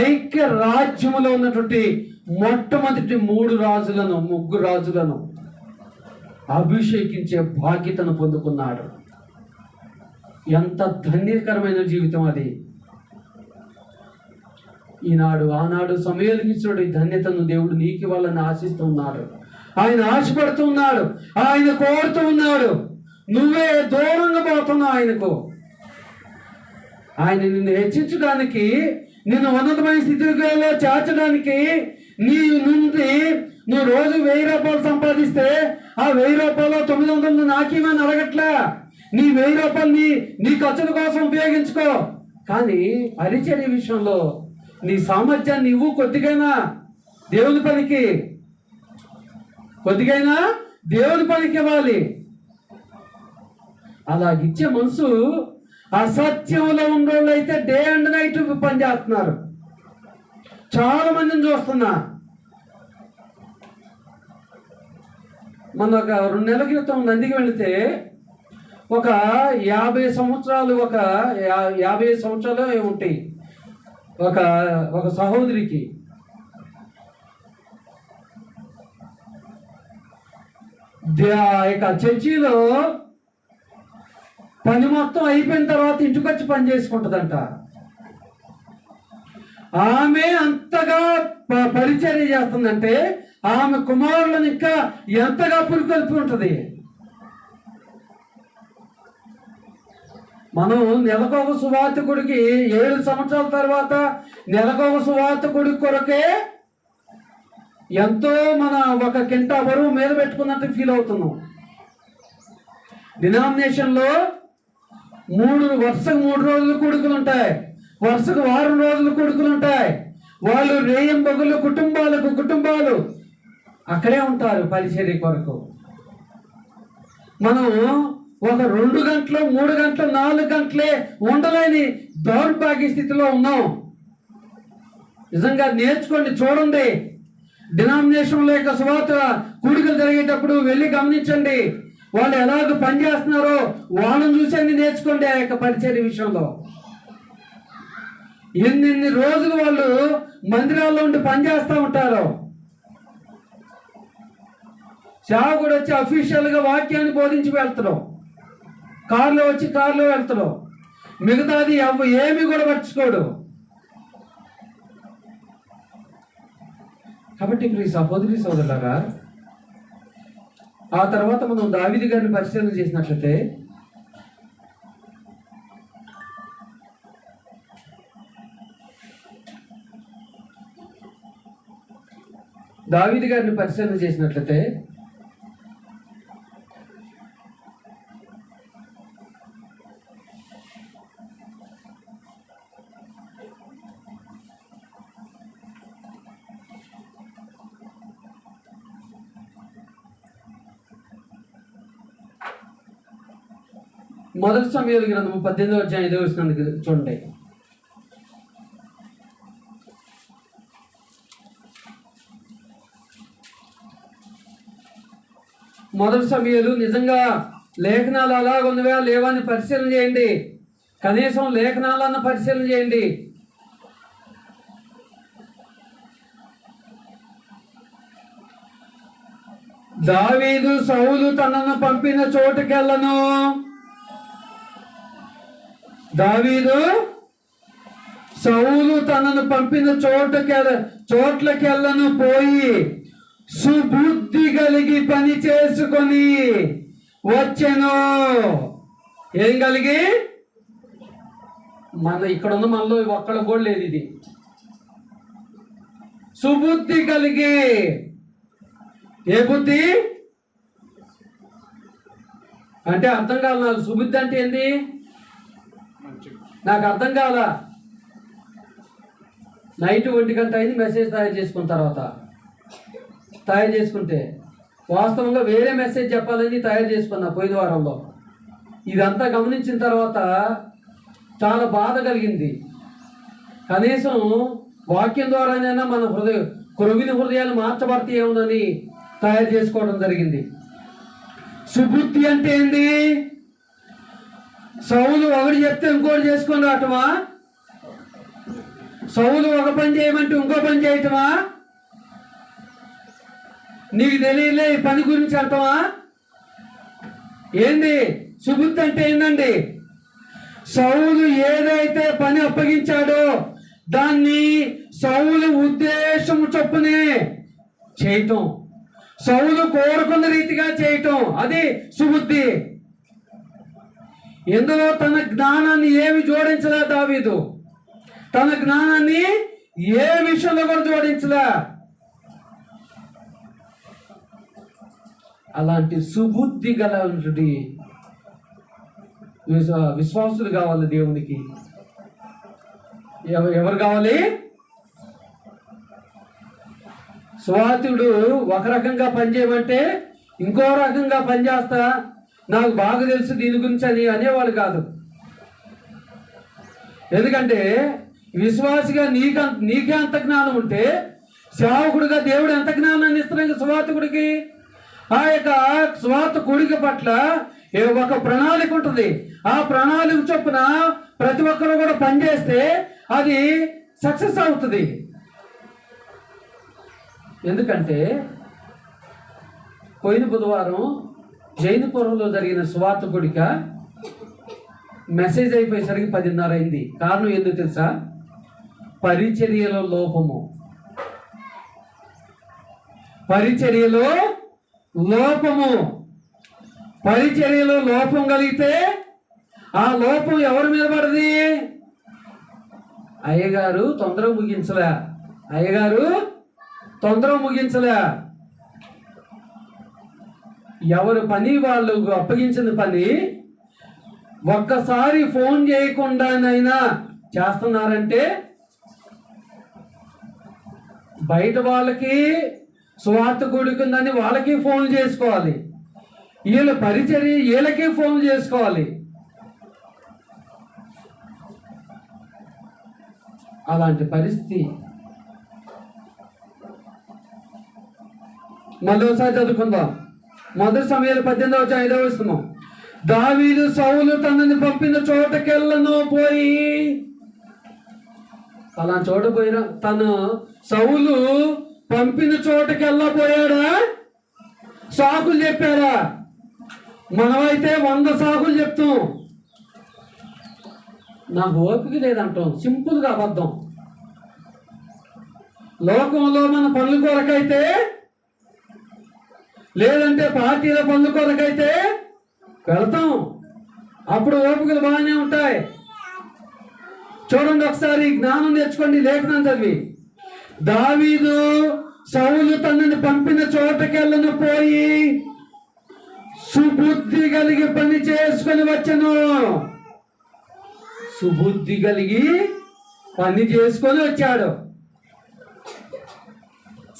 ఐక్య రాజ్యములో ఉన్నటువంటి మొట్టమొదటి ముగ్గురు రాజులను అభిషేకించే బాధ్యతను పొందుకున్నాడు. ఎంత ధన్యకరమైన జీవితం అది. ఆనాడు సమూయేలుకి ఇచ్చిన ఈ ధన్యతను దేవుడు నీకు ఇవ్వాలని ఆశిస్తూ ఉన్నాడు. ఆయన ఆశపడుతూ ఉన్నాడు, ఆయన కోరుతూ ఉన్నాడు. నువ్వే దూరంగా పోతున్నావు ఆయనకు. ఆయన నిన్ను హెచ్చించడానికి, నిన్ను ఉన్నతమైన స్థితిలో చేర్చడానికి, నీ నుండి నువ్వు రోజు 1000 రూపాయలు సంపాదిస్తే ఆ 1000 రూపాయలు 900 నాకేమని అడగట్లా. నీ 1000 రూపాయలు నీ ఖర్చుల కోసం ఉపయోగించుకో. కానీ పరిచర్య విషయంలో నీ సామర్థ్యాన్ని ఇవ్వు, కొద్దిగైనా దేవుని పనికి, కొద్దిగైనా దేవుని పనికి ఇవ్వాలి. అలాగిచ్చే మనసు అసత్యంలో ఉండేవాళ్ళు అయితే డే అండ్ నైట్ పని చేస్తున్నారు. చాలా మందిని చూస్తున్నా. మన ఒక 2 నెలల క్రితం నందికి వెళితే ఒక 50 సంవత్సరాలు, ఒక 50 సంవత్సరాలు ఉంటాయి ఒక సహోదరికి ఇక చర్చిలో పని మొత్తం అయిపోయిన తర్వాత ఇంటికి వచ్చి పని చేసుకుంటుందంట. ఆమె అంతగా పరిచర్య చేస్తుందంటే ఆమె కుమారులను ఇంకా ఎంతగా పురికొల్పి ఉంటుంది. మనం నెలకొక సువార్తికుడికి 7 సంవత్సరాల తర్వాత నెలకొక సువార్తికుడి కొరకే ఎంతో మన ఒక కింటా బరువు మీద పెట్టుకున్నట్టు ఫీల్ అవుతున్నాం. డినామినేషన్లో వరుసకు 3 రోజులు కొడుకులు ఉంటాయి, వరుసకు 6 రోజులు కొడుకులు ఉంటాయి. వాళ్ళు రేయింబగులు కుటుంబాలు అక్కడే ఉంటారు పరిచర్య కొరకు. మనం ఒక 2 గంటలు 3 గంటలు 4 గంటలే ఉండలేని దౌర్భాగ్య స్థితిలో ఉన్నాం. నిజంగా నేర్చుకోండి, చూడండి. డినామినేషన్లో యొక్క సువార్త కూడికలు జరిగేటప్పుడు వెళ్ళి గమనించండి. వాళ్ళు ఎలాగ పనిచేస్తున్నారో వాళ్ళని చూసండి నేర్చుకోండి. ఆ యొక్క పరిచర్య విషయంలో ఎన్ని రోజులు వాళ్ళు మందిరాల్లో ఉండి పనిచేస్తూ ఉంటారో. సేవకుడు వచ్చి అఫీషియల్గా వాక్యాన్ని బోధించి వెళ్తారు, కారులో వచ్చి కారులో వెళ్తారు, మిగతాది ఏమి కూడా పట్టించుకోడు. కాబట్టి ఇప్పుడు ఈ సహోదరి సోదరులారా, ఆ తర్వాత మనం దావీదు గారిని పరిశీలన చేసినట్లయితే మొదటి సమూయేలు గ్రంథము 18వ అధ్యాయం 5వ వచనాన్ని చూడండి. మొదటి సమూయేలు నిజంగా లేఖనాలు అలాగ ఉన్నవా లేవా అని పరిశీలన చేయండి. కనీసం లేఖనాలన్న పరిశీలన చేయండి. దావీదు సౌలు తనను పంపిన చోటుకెళ్ళను. దావీదు సౌలు తనను పంపిన చోట్లకెళ్ళను పోయి సుబుద్ధి కలిగి పని చేసుకొని వచ్చెను. ఏం కలిగి? ఇక్కడ ఉన్న మనలో ఒక్కళ్ళ కూడా లేదు ఇది. సుబుద్ధి కలిగి. ఏ బుద్ధి అంటే అర్థం కాదు నాకు. సుబుద్ధి అంటే ఏంది నాకు అర్థం కాల. నైట్ 1 గంట అయింది మెసేజ్ తయారు చేసుకుంటే వాస్తవంగా వేరే మెసేజ్ చెప్పాలని తయారు చేసుకున్నా పోయిన వారంలో. ఇదంతా గమనించిన తర్వాత చాలా బాధ కలిగింది. కనీసం వాక్యం ద్వారానైనా మన క్రొవ్విన హృదయాలు మార్చబడతాయేమోనని తయారు చేసుకోవడం జరిగింది. సుబుద్ధి అంటే ఏంది? సౌలు ఒకటి చెప్తే ఇంకోటి చేసుకొని రావటమా? సౌలు ఒక పని చేయమంటే ఇంకో పని చేయటమా? నీకు తెలియలే ఈ పని గురించి అంటావా? ఏంది సుబుద్ధి అంటే? ఏందండి? సౌలు ఏదైతే పని అప్పగించాడో దాన్ని సౌలు ఉద్దేశం చొప్పునే చేయటం, సౌలు కోరుకున్న రీతిగా చేయటం, అది సుబుద్ధి. ఇందులో తన జ్ఞానాన్ని ఏమి జోడించలే దావీదు. తన జ్ఞానాన్ని ఏ విషయంలో కూడా జోడించలే. అలాంటి సుబుద్ధి గల విశ్వాసులు కావాలి దేవునికి. ఎవరు కావాలి? సువార్తికుడు ఒక రకంగా పనిచేయమంటే ఇంకో రకంగా పనిచేస్తా, నాకు బాగా తెలుసు దీని గురించి అని అనేవాళ్ళు కాదు. ఎందుకంటే విశ్వాసిగా నీకే అంత జ్ఞానం ఉంటే సేవకుడిగా దేవుడు ఎంత జ్ఞానాన్ని ఇస్తున్నాడు సువార్తికుడికి? ఆ యొక్క సువార్తికుడికి పట్ల ఒక ప్రణాళిక ఉంటుంది. ఆ ప్రణాళిక చొప్పున ప్రతి ఒక్కరు కూడా పనిచేస్తే అది సక్సెస్ అవుతుంది. ఎందుకంటే పోయిన బుధవారం జైనపురంలో జరిగిన సువార్తికుడిక మెసేజ్ అయిపోయేసరికి 10:30 అయింది. కారణం ఎందుకు తెలుసా? పరిచర్యలో లోపము. పరిచర్యలో లోపము. పరిచర్యలో లోపం కలిగితే ఆ లోపం ఎవరి మీద పడది? అయ్యగారు తొందరగా ముగించలే. ఎవరి పని వాళ్ళు అప్పగించిన పని ఒక్కసారి ఫోన్ చేయకుండానైనా చేస్తున్నారంటే బయట వాళ్ళకి సువార్తికుడికి వాళ్ళకి ఫోన్ చేసుకోవాలి, వీళ్ళ పరిచర్య వీళ్ళకి ఫోన్ చేసుకోవాలి. అలాంటి పరిస్థితి. మళ్ళీ ఒకసారి చదువుకుందాం. 1 సమూయేలు 18:5 దావీదు సౌలు తనని పంపిన చోటకెళ్ళను పోయి, అలా చోట పోయిన తను సౌలు పంపిన చోటకెళ్ళా పోయాడా? సాకులు చెప్పాడా? మనమైతే 100 సాకులు చెప్తాం. నాకు ఓపిక లేదంటాం. సింపుల్గా అబద్ధం. లోకంలో మన పనుల కొరకైతే, లేదంటే పార్టీల పనుల కొరకైతే వెళ్తాం. అప్పుడు ఓపికలు బాగానే ఉంటాయి. చూడండి ఒకసారి, జ్ఞానం తెచ్చుకోండి. లేఖనం చదివి, దావీదు సౌలు తనని పంపిన చోటకెళ్ళను పోయి సుబుద్ధి కలిగి పని చేసుకొని వచ్చను. సుబుద్ధి కలిగి పని చేసుకొని వచ్చాడు.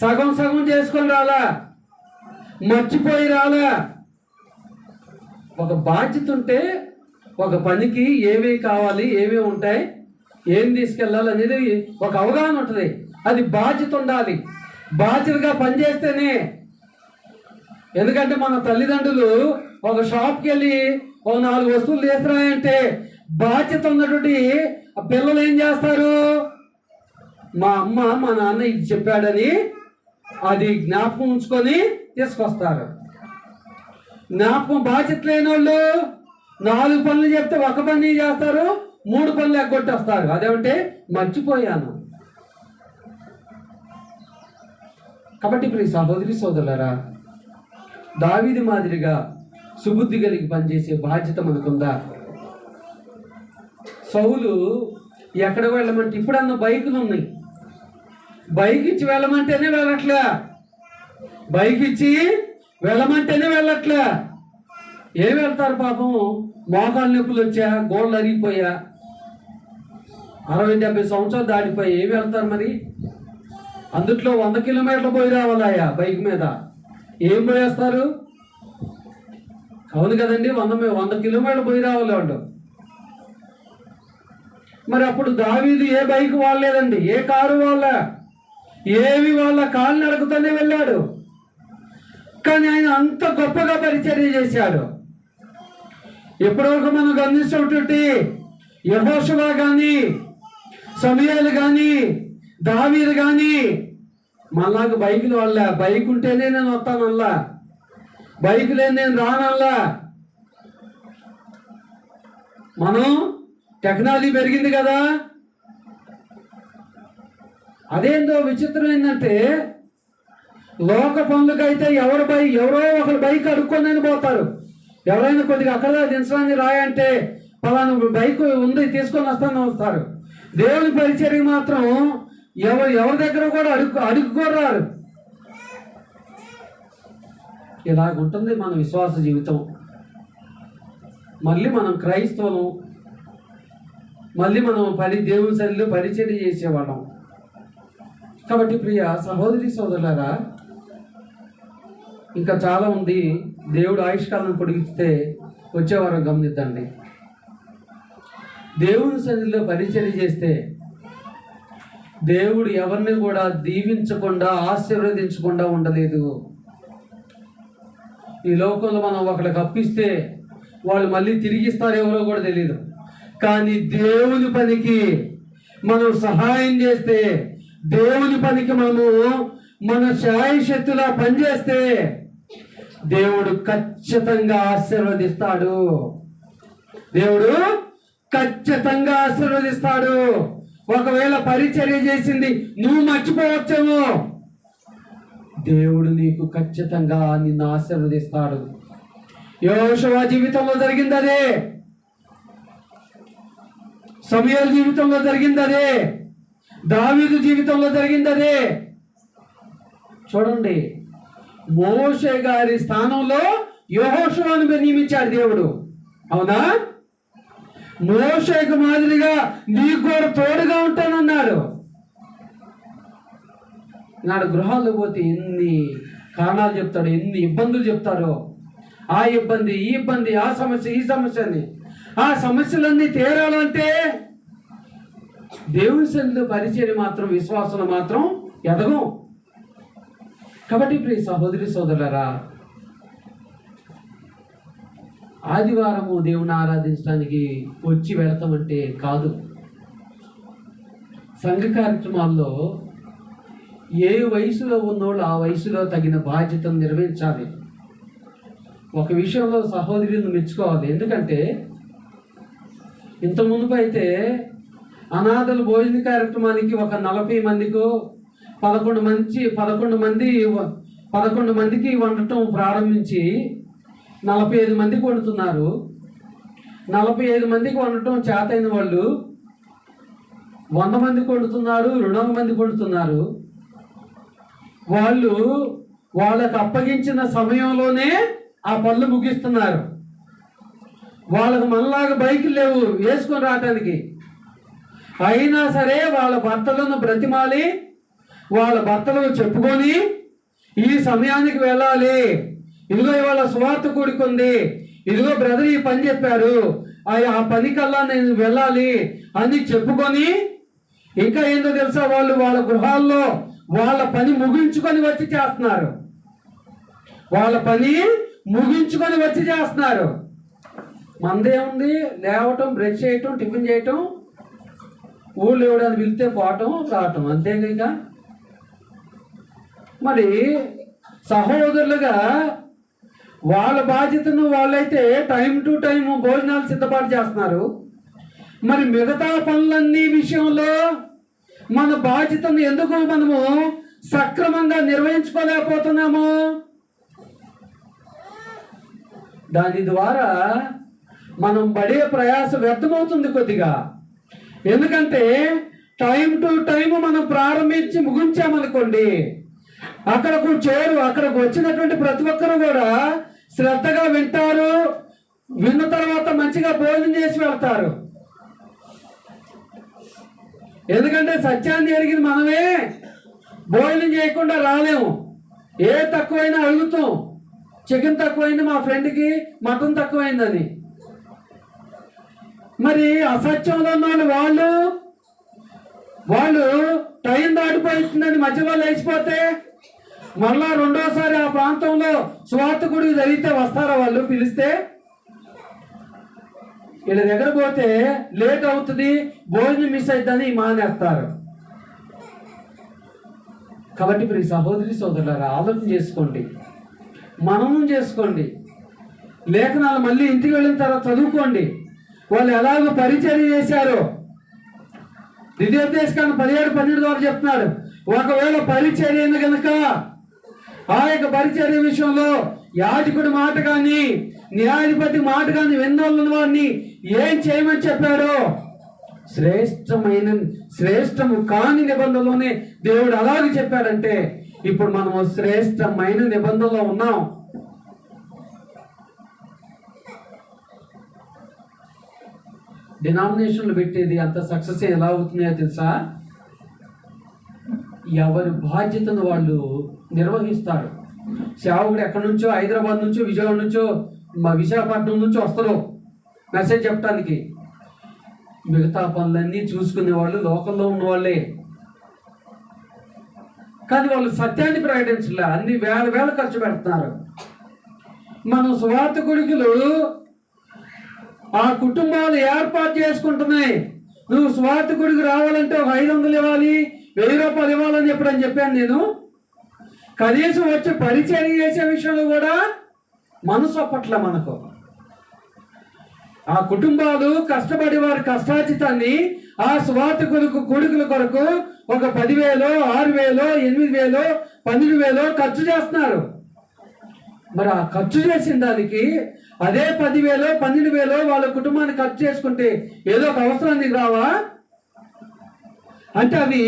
సగం సగం చేసుకొని రాలా, మర్చిపోయి రాలా. ఒక బాధ్యత ఉంటే ఒక పనికి ఏమేమి కావాలి, ఏమేమి ఉంటాయి, ఏం తీసుకెళ్ళాలి అనేది ఒక అవగాహన ఉంటుంది. అది బాధ్యత ఉండాలి. బాధ్యతగా పనిచేస్తేనే. ఎందుకంటే మన తల్లిదండ్రులు ఒక షాప్కి వెళ్ళి ఒక 4 వస్తువులు తీసుకురాయంటే బాధ్యత ఉన్నటువంటి పిల్లలు ఏం చేస్తారు? మా అమ్మ మా నాన్న ఇది చెప్పాడని అది జ్ఞాపకం ఉంచుకొని తీసుకొస్తారు. జ్ఞాపకం బాధ్యత లేని వాళ్ళు 4 పనులు చెప్తే ఒక పని చేస్తారు, 3 పనులు ఎగ్గొట్టేస్తారు. అదేమంటే మర్చిపోయాను. కాబట్టి ఇప్పుడు ఈ సహోదరి సోదరులారా, దావీదు మాదిరిగా సుబుద్ధి కలిగి పనిచేసే బాధ్యత మనకుందా? సౌలు ఎక్కడికి వెళ్ళమంటే, ఇప్పుడన్న బైకులు ఉన్నాయి, బైక్ ఇచ్చి వెళ్ళమంటేనే వెళ్ళట్లే. బైక్ ఇచ్చి వెళ్ళమంటేనే వెళ్ళట్లే. ఏం వెళ్తారు పాపం? మోకాలు నొప్పులు వచ్చా, గోళ్ళు అరిగిపోయా, 60-70 సంవత్సరాలు దాటిపోయి ఏం వెళ్తారు మరి? అందుట్లో 100 కిలోమీటర్లు పోయి రావాలయా బైక్ మీద. ఏం పోయేస్తారు? అవును కదండి, 100 కిలోమీటర్లు పోయి రావాలి వాళ్ళు. మరి అప్పుడు దావీదు ఏ బైక్ వాడలేదండి, ఏ కారు వాళ్ళ, ఏవి వాళ్ళ, కాళ్ళు నడుకుతూనే వెళ్ళాడు. కానీ ఆయన అంత గొప్పగా పరిచర్య చేశాడు. ఎప్పటివరకు మనం గమనించేటువంటి యెహోషువ కానీ, సమూయేలు కానీ, దావీదు కానీ మళ్ళాగా బైకులు వాళ్ళ. బైక్ ఉంటేనే నేను వస్తానల్లా, బైక్ లేని నేను రానల్లా. మనం టెక్నాలజీ పెరిగింది కదా. అదేందో విచిత్రం ఏంటంటే, లోక పనులకైతే ఎవరో ఒకరు బైక్ అడుక్కొని పోతారు. ఎవరైనా కొద్దిగా అక్కడ దించడానికి రాయంటే పలానా బైక్ ఉంది తీసుకొని వస్తారు. దేవుని పరిచర్య మాత్రం ఎవరి దగ్గర కూడా అడుక్కోరారు. ఇలాగుంటుంది మన విశ్వాస జీవితం. మళ్ళీ మనం క్రైస్తవులు, మళ్ళీ మనం దేవుని సన్నిధిలో పరిచర్య చేసేవాళ్ళం. కాబట్టి ప్రియ సహోదరి సోదరులారా, ఇంకా చాలా ఉంది. దేవుడు ఆయుష్కాలను పొడిగిస్తే వచ్చేవారం గమనిద్దండి. దేవుని సన్నిధిలో పరిచర్య చేస్తే దేవుడు ఎవరిని కూడా దీవించకుండా ఆశీర్వదించకుండా ఉండలేదు. ఈ లోకంలో మనం ఒకళ్ళకి అప్పిస్తే వాళ్ళు మళ్ళీ తిరిగిస్తారు ఎవరో కూడా తెలియదు. కానీ దేవుని పనికి మనం సహాయం చేస్తే, దేవుని పనికి మనము మన శాయశక్తులా పనిచేస్తే దేవుడు ఖచ్చితంగా ఆశీర్వదిస్తాడు. దేవుడు ఖచ్చితంగా ఆశీర్వదిస్తాడు. ఒకవేళ పరిచర్య చేసింది నువ్వు మర్చిపోవచ్చేమో, దేవుడు నీకు ఖచ్చితంగా నిన్ను ఆశీర్వదిస్తాడు. యెహోషువ జీవితంలో జరిగింది అదే, సమూయేలు జీవితంలో జరిగింది అదే, దావీదు జీవితంలో జరిగింది అదే. చూడండి, మోషే గారి స్థానంలో యెహోషువను నియమించాడు దేవుడు. అవునా? మోషేకు మాదిరిగా నీకు కూడా తోడుగా ఉంటానన్నాడు. నాడు గృహాల్లో పోతే ఎన్ని కారణాలు చెప్తాడు, ఎన్ని ఇబ్బందులు చెప్తాడో. ఆ ఇబ్బంది, ఈ ఇబ్బంది, ఆ సమస్య, ఈ సమస్య అని. ఆ సమస్యలన్నీ తీరాలంటే దేవుని సన్నిధిలో పరిచర్య మాత్రం, విశ్వాసం మాత్రం ఎదగం. కాబట్టి ప్రియ సహోదరి సోదరులారా, ఆదివారము దేవుని ఆరాధించడానికి వచ్చి వెళతామంటే కాదు. సంఘ కార్యక్రమాల్లో ఏ వయసులో ఉన్నోళ్ళు ఆ వయసులో తగిన బాధ్యతను నిర్వహించాలి. ఒక విషయంలో సహోదరులను మెచ్చుకోవాలి. ఎందుకంటే ఇంత మునుపు అయితే అనాథల భోజన కార్యక్రమానికి ఒక 40 మందికో 11 మందికి వండటం ప్రారంభించి 45 మందికి వండుతున్నారు. 45 మందికి వండటం చేతైన వాళ్ళు 100 మందికి వండుతున్నారు, 200 మందికి వండుతున్నారు. వాళ్ళు వాళ్ళకు అప్పగించిన సమయంలోనే ఆ పనులు ముగిస్తున్నారు. వాళ్ళకు మనలాగా బైకులు లేవు వేసుకొని రావటానికి. అయినా సరే వాళ్ళ భర్తలను బ్రతిమాలి, వాళ్ళ భర్తలు చెప్పుకొని ఈ సమయానికి వెళ్ళాలి, ఇదిగో ఇవాళ సువార్త కూడుకుంది, ఇదిగో బ్రదర్ ఈ పని చెప్పారు, ఆ పని కల్లా నేను వెళ్ళాలి అని చెప్పుకొని, ఇంకా ఏందో తెలుసా, వాళ్ళు వాళ్ళ గృహాల్లో వాళ్ళ పని ముగించుకొని వచ్చి చేస్తున్నారు. వాళ్ళ పని ముగించుకొని వచ్చి చేస్తున్నారు. మందేముంది, లేవటం, బ్రష్ చేయటం, టిఫిన్ చేయటం, ఊళ్ళో ఎవడని పిలిస్తే పోవటం, రావటం, అంతేగా. మరి సహోదరులుగా వాళ్ళ బాధ్యతను వాళ్ళైతే టైం టు టైం భోజనాలు సిద్ధపాటు చేస్తున్నారు. మరి మిగతా పనులన్నీ విషయంలో మన బాధ్యతను ఎందుకు మనము సక్రమంగా నిర్వహించుకోలేకపోతున్నాము? దాని ద్వారా మనం పడే ప్రయాస వ్యర్థమవుతుంది కొద్దిగా. ఎందుకంటే టైం టు టైం మనం ప్రారంభించి ముగించామనుకోండి, అక్కడకు అక్కడికి వచ్చినటువంటి ప్రతి ఒక్కరు కూడా శ్రద్ధగా వింటారు. విన్న తర్వాత మంచిగా భోజనం చేసి వెళ్తారు. ఎందుకంటే సత్యాన్ని ఎరిగింది మనమే. భోజనం చేయకుండా రాలేము. ఏ తక్కువైనా అడుగుతాం, చికెన్ తక్కువైంది మా ఫ్రెండ్కి, మటన్ తక్కువైందని. మరి అసత్యంలో ఉన్న వాళ్ళు టైం దాటిపోతుందని మధ్యలో లేచిపోతే మళ్ళా రెండోసారి ఆ ప్రాంతంలో స్వార్థ గుడికి జరిగితే వస్తారా వాళ్ళు పిలిస్తే? వీళ్ళ దగ్గర పోతే లేట్ అవుతుంది, భోజనం మిస్ అవుతుందని మానేస్తారు. కాబట్టి ఇప్పుడు ఈ సహోదరి సోదరులారా ఆలోచన చేసుకోండి, మననం చేసుకోండి. లేఖనాలు మళ్ళీ ఇంటికి వెళ్ళిన తర్వాత చదువుకోండి. వాళ్ళు ఎలాగో పరిచర్య చేశారో ద్వితీయోపదేశకాండం 17-12 ద్వారా చెప్తున్నాడు. ఒకవేళ పరిచర్యను కనుక ఆ యొక్క పరిచర్య విషయంలో యాజకుడి మాట కానీ న్యాయాధిపతి మాట కానీ విన్నోళ్ళని వాడిని ఏం చేయమని చెప్పాడో, శ్రేష్టము కాని నిబంధనలోనే దేవుడు అలాగే చెప్పాడంటే ఇప్పుడు మనము శ్రేష్టమైన నిబంధనలో ఉన్నాం. డినామినేషన్లు పెట్టేది అంత సక్సెస్ ఎలా అవుతున్నాయో తెలుసా? ఎవరి బాధ్యతను వాళ్ళు నిర్వహిస్తారు. సేవకుడు ఎక్కడి నుంచో, హైదరాబాద్ నుంచో, విజయవాడ నుంచో, మా విశాఖపట్నం నుంచో వస్తారు మెసేజ్ చెప్పడానికి. మిగతా పనులన్నీ చూసుకునే వాళ్ళు లోకల్లో ఉన్నవాళ్ళే. కానీ వాళ్ళు సత్యాన్ని ప్రకటించలే, అన్ని వేల ఖర్చు పెడుతున్నారు. మనం సువార్త కొడుకులు ఆ కుటుంబాలు ఏర్పాటు చేసుకుంటున్నాయి. నువ్వు సువార్త కొడుకు రావాలంటే ఒక 500 ఇవ్వాలి, 1000 రూపాయలు ఇవ్వాలని ఎప్పుడని చెప్పాను నేను. కనీసం వచ్చి పరిచయం చేసే విషయంలో కూడా మనసు అప్పట్ల మనకు. ఆ కుటుంబాలు కష్టపడి వారి కష్టార్జితాన్ని ఆ సువార్త కొడుకుల కొరకు ఒక 10,000, 6,000, 8,000, 12,000 ఖర్చు చేస్తున్నారు. మరి ఆ ఖర్చు చేసిన దానికి అదే 10,000, 12,000 వాళ్ళ కుటుంబాన్ని ఖర్చు చేసుకుంటే ఏదో ఒక అవసరానికి రావా? అంటే అవి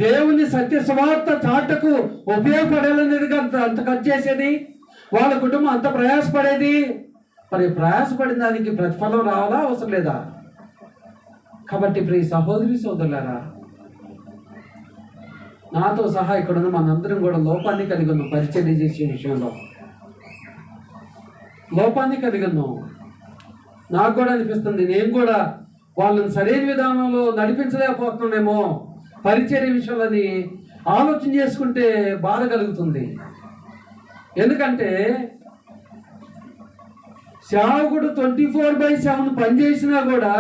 దేవుని సత్య సువార్త చాటకు ఉపయోగపడాలనేది అంత ఖర్చు చేసేది, వాళ్ళ కుటుంబం అంత ప్రయాసపడేది. మరి ప్రయాసపడిన దానికి ప్రతిఫలం రావాలా, అవసరం లేదా? కాబట్టి ప్రియ సహోదరి సోదరులారా, నాతో సహా ఇక్కడున్న మనందరం కూడా లోపాన్ని కలిగి ఉన్నాం. పరిచర్య చేసే విషయంలో లోపాన్ని కలిగి ఉన్నాం. నాకు కూడా అనిపిస్తుంది, నేను కూడా వాళ్ళని సరైన విధానంలో నడిపించలేకపోతున్నానేమో పరిచర్య విషయాలని ఆలోచన చేసుకుంటే బాధ కలుగుతుంది. ఎందుకంటే సేవకుడు 24/7 పనిచేసినా కూడా,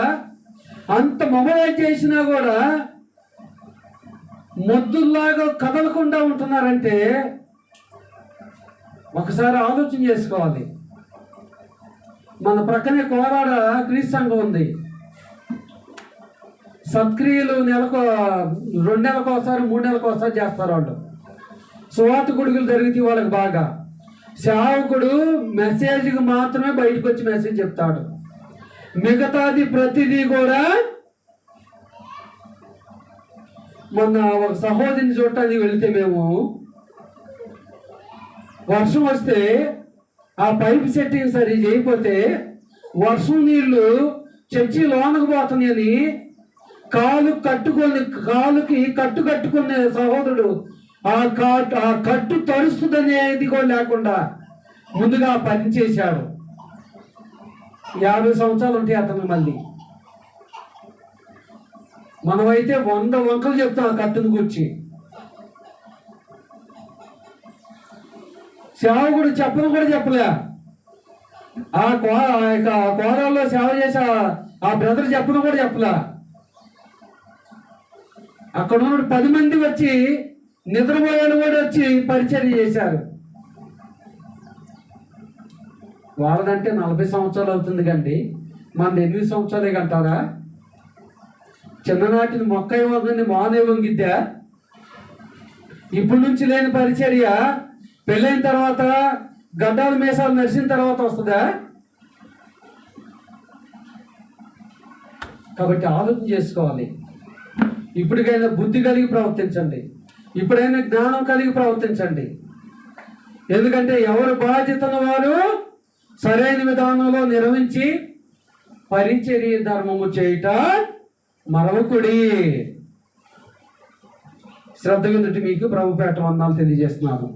అంత మొబైల్ చేసినా కూడా మొద్దుల్లాగా కదలకుండా ఉంటున్నారంటే ఒకసారి ఆలోచన చేసుకోవాలి. మన ప్రక్కనే కోరాడ క్రీస్తు సంఘం ఉంది. సత్క్రియలు నెలకు 2 నెలలకు ఒకసారి, 3 నెలలకు ఒకసారి చేస్తారు వాళ్ళు. సువార్త కొడుకులు జరిగితే వాళ్ళకి బాగా. సేవకుడు మెసేజ్కి మాత్రమే బయటకు వచ్చి మెసేజ్ చెప్తాడు. మిగతాది ప్రతిదీ కూడా మొన్న ఒక సహోదరిని చూడటానికి వెళితే మేము, వర్షం వస్తే ఆ పైప్ సెట్టింగ్ సరి చేయకపోతే వర్షం నీళ్లు చర్చి లోనకు పోతున్నాయని కాలుకి కట్టు కట్టుకునే సహోదరుడు ఆ కట్టు తరుస్తుందనేది కూడా లేకుండా ముందుగా పని చేశాడు. 50 సంవత్సరాలు ఉంటాయి అతను. మళ్ళీ మనమైతే 100 వంకలు చెప్తాం ఆ కట్టును గురించి. సేవకుడు చెప్పను కూడా చెప్పలే. ఆ కోరాల్లో సేవ చేసే ఆ బ్రదర్ చెప్పను కూడా చెప్పలే. అక్కడ ఉన్న 10 మంది వచ్చి, నిద్రపోయేలు కూడా వచ్చి పరిచర్య చేశారు. వాళ్ళదంటే 40 సంవత్సరాలు అవుతుంది కండి, మన 8 సంవత్సరాలే కంటారా? చిన్ననాటిని మొక్క ఇవ్వదని మానే వంగిద్దా? ఇప్పటి నుంచి లేని పరిచర్య పెళ్ళైన తర్వాత, గడ్డాలు మేసాలు నడిచిన తర్వాత వస్తుందా? కాబట్టి ఆలోచన చేసుకోవాలి. ఇప్పటికైనా బుద్ధి కలిగి ప్రవర్తించండి, ఇప్పుడైనా జ్ఞానం కలిగి ప్రవర్తించండి. ఎందుకంటే ఎవరి బాధ్యతను వారు సరైన విధానంలో నిర్వహించి పరిచర్య ధర్మము చేయుట మరవకుడి. శ్రద్ధ విందుటి మీకు ప్రభుపేట వందనాలు తెలియజేస్తున్నాను.